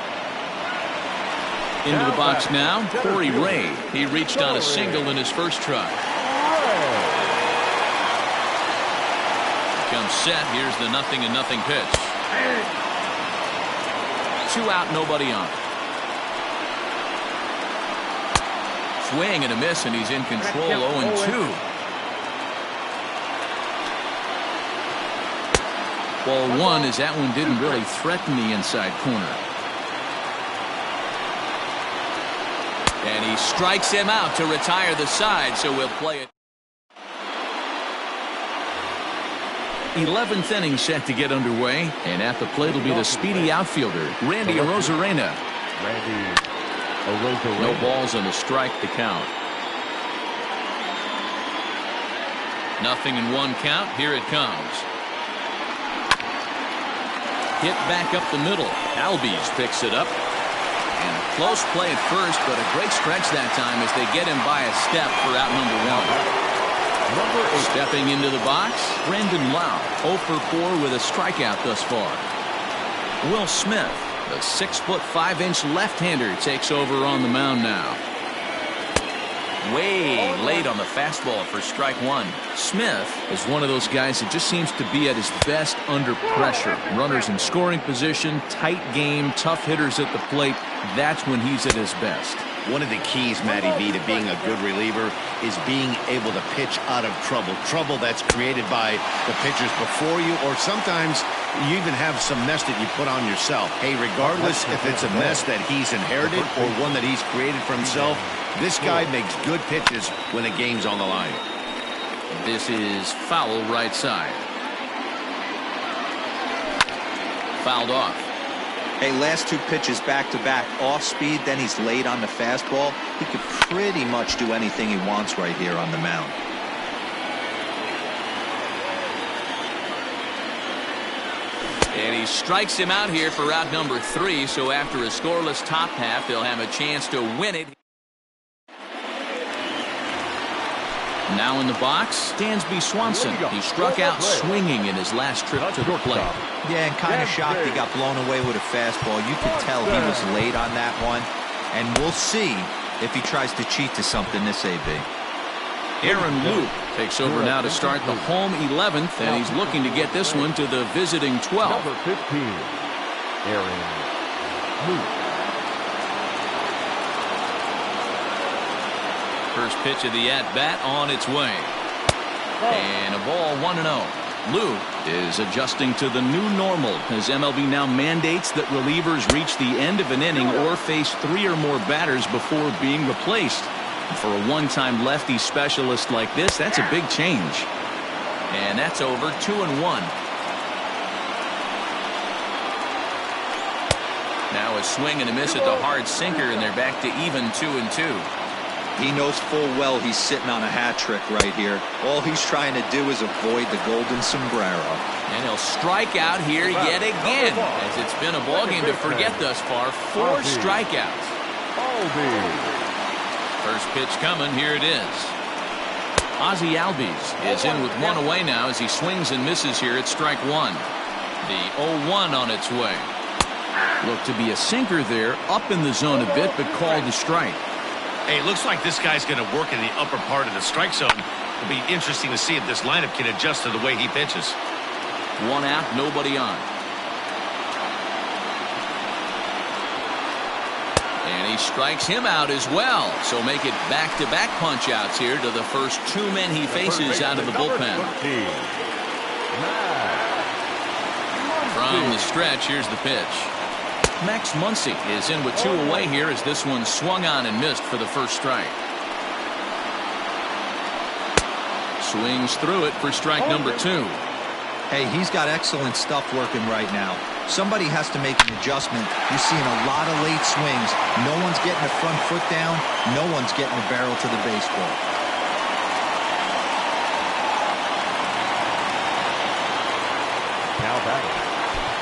Into the box now, Corey Ray. He reached on a single in his first try. Comes set. Here's the 0-0 pitch. 2 out, nobody on. Swing and a miss, and he's in control. 0-2. Ball 1 as that one didn't really threaten the inside corner. And he strikes him out to retire the side, so we'll play it. 11th inning set to get underway, and at the plate will be the speedy outfielder, Randy Arozarena. No balls and a strike to count. 0-1 count. Here it comes. Hit back up the middle. Albies picks it up. And a close play at first, but a great stretch that time as they get him by a step for out number 1. Stepping into the box, Brandon Lau, 0 for 4 with a strikeout thus far. Will Smith, the 6'5" left-hander, takes over on the mound now. Way late on the fastball for strike 1. Smith is one of those guys that just seems to be at his best under pressure. Runners in scoring position, tight game, tough hitters at the plate. That's when he's at his best. One of the keys, Matty V, to being a good reliever is being able to pitch out of trouble. Trouble that's created by the pitchers before you, or sometimes you even have some mess that you put on yourself. Hey, regardless if it's a mess that he's inherited or one that he's created for himself, this guy makes good pitches when the game's on the line. This is foul right side. Fouled off. Hey, last 2 pitches back-to-back off speed, then he's late on the fastball. He could pretty much do anything he wants right here on the mound. And he strikes him out here for out number 3, so after a scoreless top half, they'll have a chance to win it. Now in the box, Dansby Swanson. He struck out swinging in his last trip to the plate. Yeah, and kind of shocked he got blown away with a fastball. You could tell he was late on that one. And we'll see if he tries to cheat to something this AB. Aaron Luke takes over now to start the home 11th, and he's looking to get this one to the visiting 12th. Number 15, Aaron Luke. First pitch of the at-bat on its way. And a ball 1-0. Luke is adjusting to the new normal as MLB now mandates that relievers reach the end of an inning or face 3 or more batters before being replaced. For a one-time lefty specialist like this, that's a big change. And that's over. 2-1. Now a swing and a miss at the hard sinker, and they're back to even 2-2. He knows full well he's sitting on a hat trick right here. All he's trying to do is avoid the golden sombrero. And he'll strike out here yet again, as it's been a ball game to forget thus far. 4 strikeouts. First pitch coming. Here it is. Ozzie Albies is in with 1 away now as he swings and misses here at strike 1. The 0-1 on its way. Looked to be a sinker there, up in the zone a bit, but called a strike. Hey, it looks like this guy's going to work in the upper part of the strike zone. It'll be interesting to see if this lineup can adjust to the way he pitches. 1 out, nobody on. And he strikes him out as well. So make it back-to-back punch-outs here to the first 2 men he faces out of the bullpen. From the stretch, here's the pitch. Max Muncy is in with 2 away here as this one swung on and missed for the first strike. Swings through it for strike number 2. Hey, he's got excellent stuff working right now. Somebody has to make an adjustment. You're seeing a lot of late swings. No one's getting the front foot down. No one's getting the barrel to the baseball. Now batting,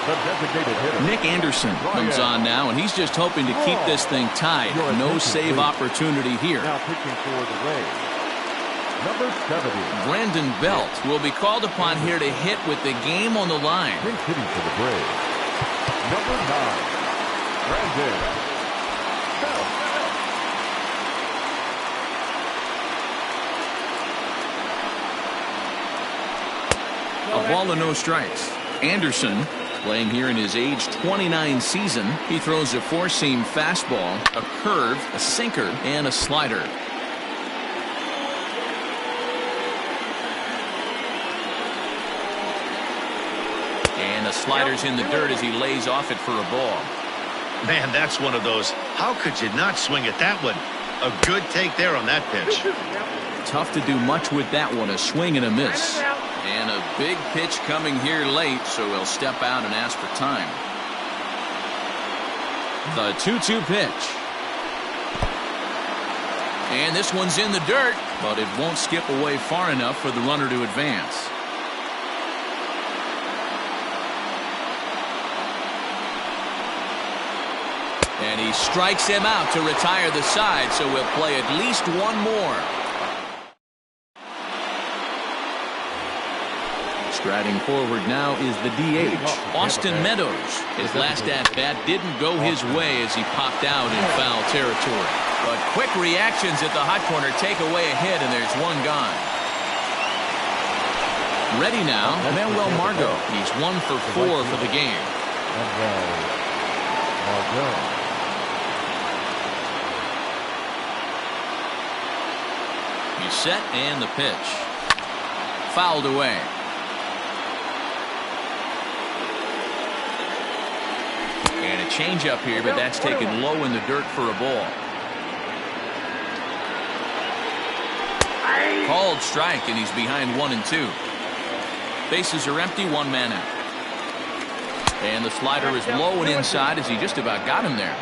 The designated hitter. Nick Anderson comes on now, and he's just hoping to keep this thing tied. No save opportunity here. Now pitching for the Rays, number 70. Brandon Belt will be called upon here to hit with the game on the line. Pinch hitting for the Braves, number 9. Brandon Belt. A ball and no strikes. Anderson, playing here in his age 29 season, he throws a four-seam fastball, a curve, a sinker, and a slider. And the slider's in the dirt as he lays off it for a ball. Man, that's one of those. How could you not swing at that one? A good take there on that pitch. Tough to do much with that one. A swing and a miss. And a big pitch coming here late, so he'll step out and ask for time. The 2-2 pitch. And this one's in the dirt, but it won't skip away far enough for the runner to advance. And he strikes him out to retire the side, so we'll play at least one more. Striding forward now is the DH, Austin Meadows. His last at-bat didn't go his way as he popped out in foul territory. But quick reactions at the hot corner take away a hit, and there's one gone. Ready now, Manuel Margot. He's 1 for 4 for the game. Margot. He's set, and the pitch. Fouled away. And a changeup here, but that's taken low in the dirt for a ball. Called strike, and he's behind 1 and 2. Bases are empty, 1 man out. And the slider is low and inside as he just about got him there.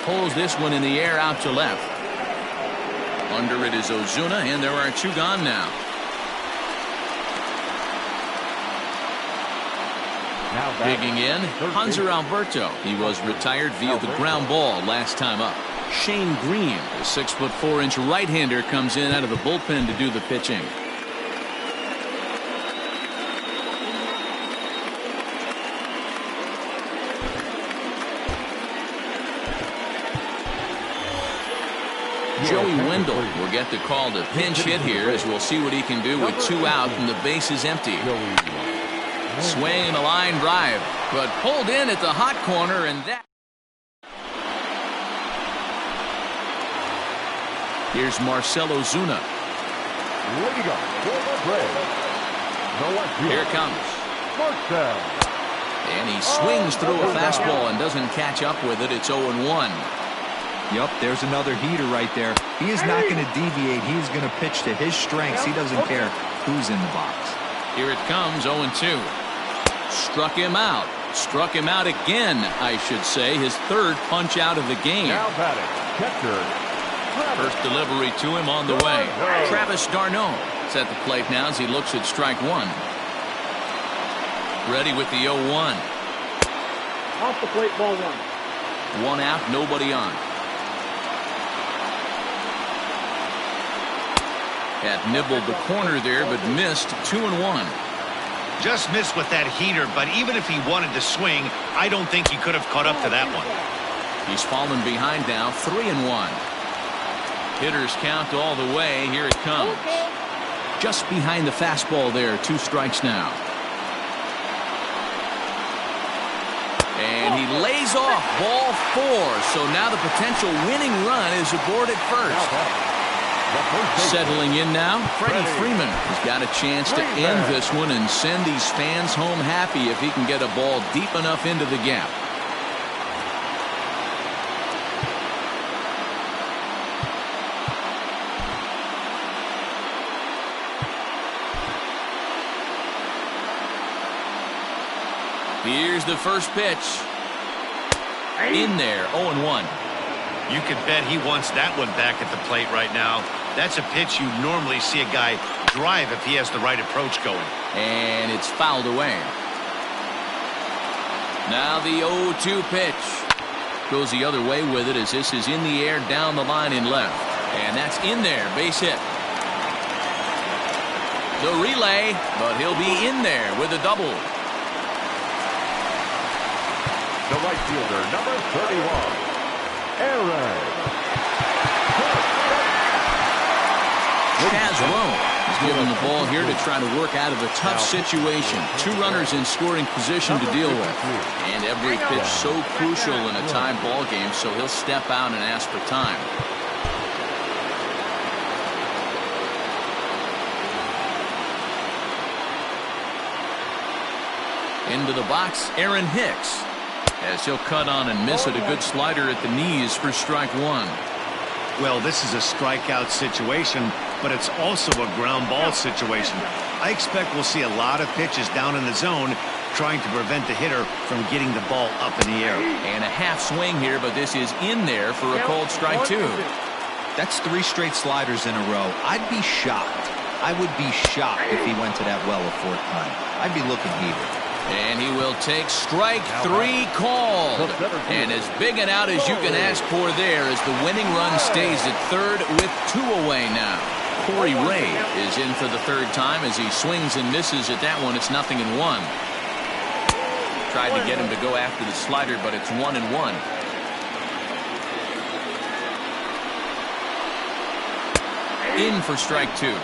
Pulls this one in the air out to left. Under it is Ozuna, and there are 2 gone now. Digging in, Hanser Alberto. He was retired via the ground ball last time up. Shane Green, the 6'4" right-hander, comes in out of the bullpen to do the pitching. Joey Wendell will get the call to pinch hit here, as we'll see what he can do with 2 out and the base is empty. Swing and a line drive, but pulled in at the hot corner, and that. Here's Marcell Ozuna. Here it comes. And he swings through a fastball and doesn't catch up with it. It's 0-1. Yup, there's another heater right there. He is not going to deviate. He's going to pitch to his strengths. He doesn't care who's in the box. Here it comes, 0-2. Struck him out. Struck him out again, I should say. His 3rd punch out of the game. Now batting, catcher. First delivery to him on the way. Travis d'Arnaud is at the plate now as he looks at strike 1. Ready with the 0-1. Off the plate, ball 1. 1 out, nobody on. Had nibbled the corner there, but missed. 2-1. Just missed with that heater, but even if he wanted to swing, I don't think he could have caught up to that one. He's fallen behind now, 3-1. Hitters count all the way. Here it comes. Just behind the fastball there. 2 strikes now. And he lays off ball 4. So now the potential winning run is aboard at first. Settling in now, Freddie Freeman has got a chance to end this one and send these fans home happy if he can get a ball deep enough into the gap. Here's the first pitch. In there, 0-1. You could bet he wants that one back at the plate right now. That's a pitch you normally see a guy drive if he has the right approach going. And it's fouled away. Now the 0-2 pitch. Goes the other way with it as this is in the air down the line in left. And that's in there. Base hit. The relay, but he'll be in there with a double. The right fielder, number 31, Aaron. Chaz Rowe is given the ball here to try to work out of a tough situation. 2 runners in scoring position to deal with. And every pitch so crucial in a tie ball game, so he'll step out and ask for time. Into the box, Aaron Hicks. As he'll cut on and miss it, a good slider at the knees for strike 1. Well, this is a strikeout situation, but it's also a ground ball situation. I expect we'll see a lot of pitches down in the zone trying to prevent the hitter from getting the ball up in the air. And a half swing here, but this is in there for a called strike 2. That's 3 straight sliders in a row. I'd be shocked. I would be shocked if he went to that well a 4th time. I'd be looking heated. And he will take strike 3 called. And as big an out as you can ask for there as the winning run stays at third with 2 away now. Corey Ray is in for the 3rd time as he swings and misses at that one. It's 0-1. Tried to get him to go after the slider, but it's 1-1. In for strike 2.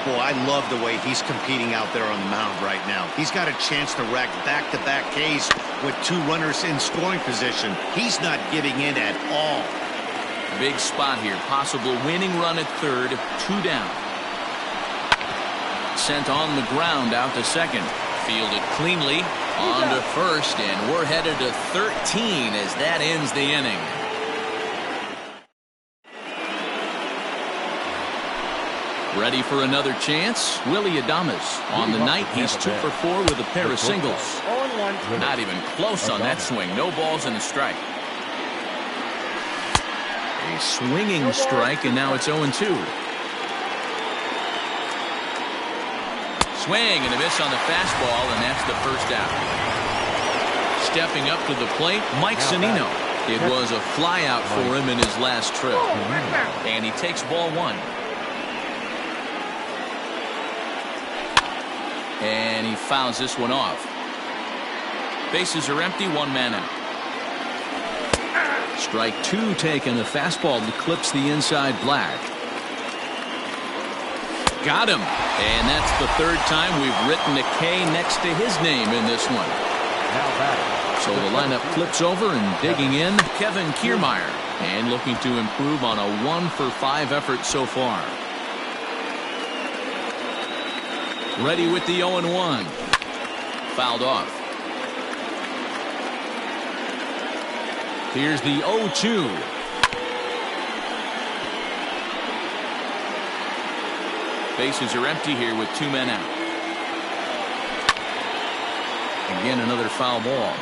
Boy, I love the way he's competing out there on the mound right now. He's got a chance to rack back-to-back Ks with 2 runners in scoring position. He's not giving in at all. Big spot here. Possible winning run at third. 2 down. Sent on the ground out to second. Fielded cleanly on to first, and we're headed to 13 as that ends the inning. Ready for another chance? Willie Adames. On the night, he's 2 for 4 with a pair of singles. Not even close on that swing. No balls and a strike. A swinging strike, and now it's 0-2. Swing and a miss on the fastball, and that's the first out. Stepping up to the plate, Mike Zunino. It was a fly out for him in his last trip. And he takes ball 1. And he fouls this one off. Bases are empty, 1 man out. Strike 2 taken. A fastball that clips the inside black. Got him. And that's the 3rd time we've written a K next to his name in this one. So the lineup flips over and digging in, Kevin Kiermaier. And looking to improve on a 1 for 5 effort so far. Ready with the 0-1. Fouled off. Here's the 0-2. Bases are empty here with 2 men out. Again, another foul ball.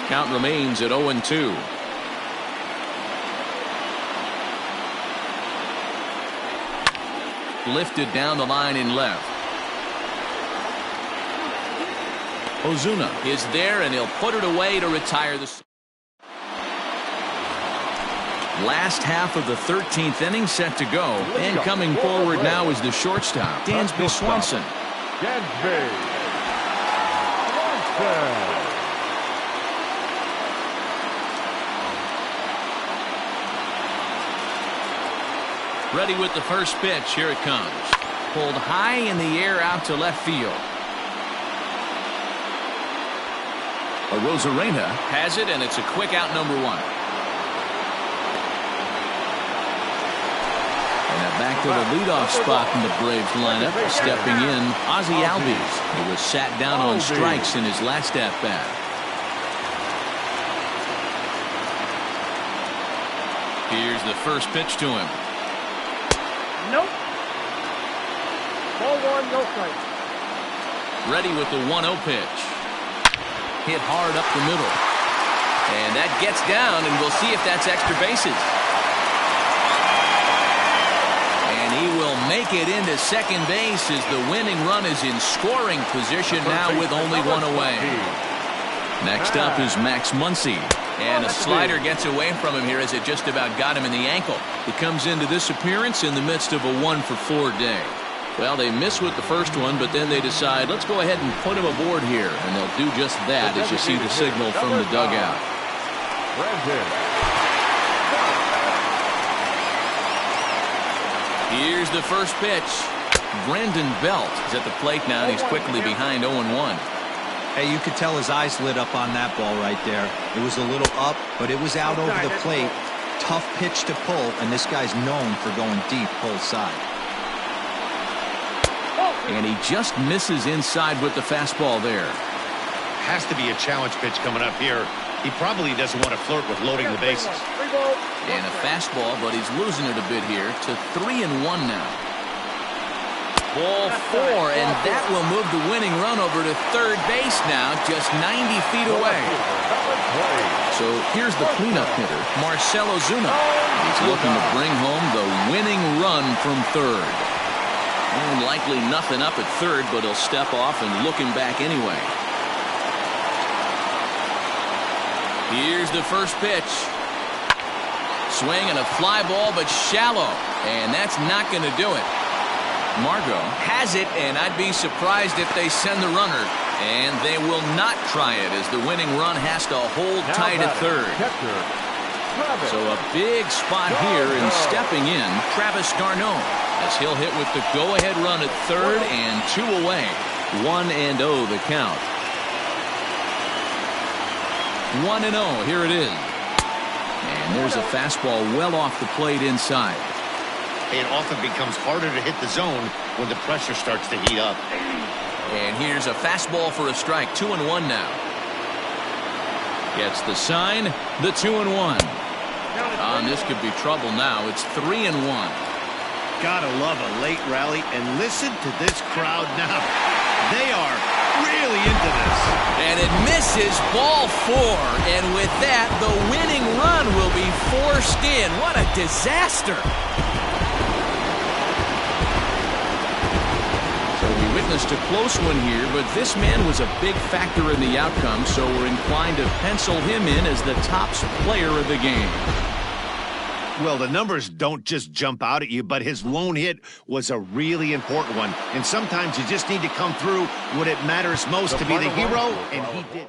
Count remains at 0-2. Lifted down the line in left. Ozuna is there, and he'll put it away to retire the. Last half of the 13th inning set to go, and coming forward now is the shortstop, Dansby Swanson. Dansby Swanson. Ready with the first pitch. Here it comes. Pulled high in the air out to left field. Arozarena has it, and it's a quick out, number 1. And now back to the leadoff spot in the Braves lineup. Stepping in, Ozzie Albies. He was sat down on strikes in his last at-bat. Here's the first pitch to him. Nope. Ball 1, no strike. Ready with the 1-0 pitch. Hit hard up the middle. And that gets down, and we'll see if that's extra bases. make it into second base as the winning run is in scoring position now with only one away. Next up is Max Muncy. And a slider gets away from him here as it just about got him in the ankle. He comes into this appearance in the midst of a 1-for-4 day. Well, they miss with the first one, but then they decide, let's go ahead and put him aboard here. And they'll do just that as you see the signal from the dugout. Here's the first pitch. Brandon Belt is at the plate now, and he's quickly behind 0-1. Hey, you could tell his eyes lit up on that ball right there. It was a little up, but it was out over the plate. Tough pitch to pull, and this guy's known for going deep pull side. And he just misses inside with the fastball there. Has to be a challenge pitch coming up here. He probably doesn't want to flirt with loading the bases. And a fastball, but he's losing it a bit here to 3-1 now. Ball 4, and that will move the winning run over to third base now, just 90 feet away. So here's the cleanup hitter, Marcell Ozuna. He's looking to bring home the winning run from third. And likely nothing up at third, but he'll step off and look him back anyway. Here's the first pitch. Swing and a fly ball, but shallow. And that's not going to do it. Margot has it, and I'd be surprised if they send the runner. And they will not try it as the winning run has to hold tight at third. So a big spot here, and stepping in, Travis d'Arnaud, as he'll hit with the go-ahead run at third and 2 away. 1-0 the count. 1-0, here it is. And there's a fastball well off the plate inside. It often becomes harder to hit the zone when the pressure starts to heat up. And here's a fastball for a strike. 2-1 now. Gets the sign, the 2-1. And this could be trouble now. It's 3-1. Gotta love a late rally, and listen to this crowd now. They are really into this. And it misses, ball 4. And with that, the winning run will be forced in. What a disaster. So we witnessed a close one here, but this man was a big factor in the outcome, so we're inclined to pencil him in as the top player of the game. Well, the numbers don't just jump out at you, but his lone hit was a really important one. And sometimes you just need to come through when it matters most to be the hero, and he did.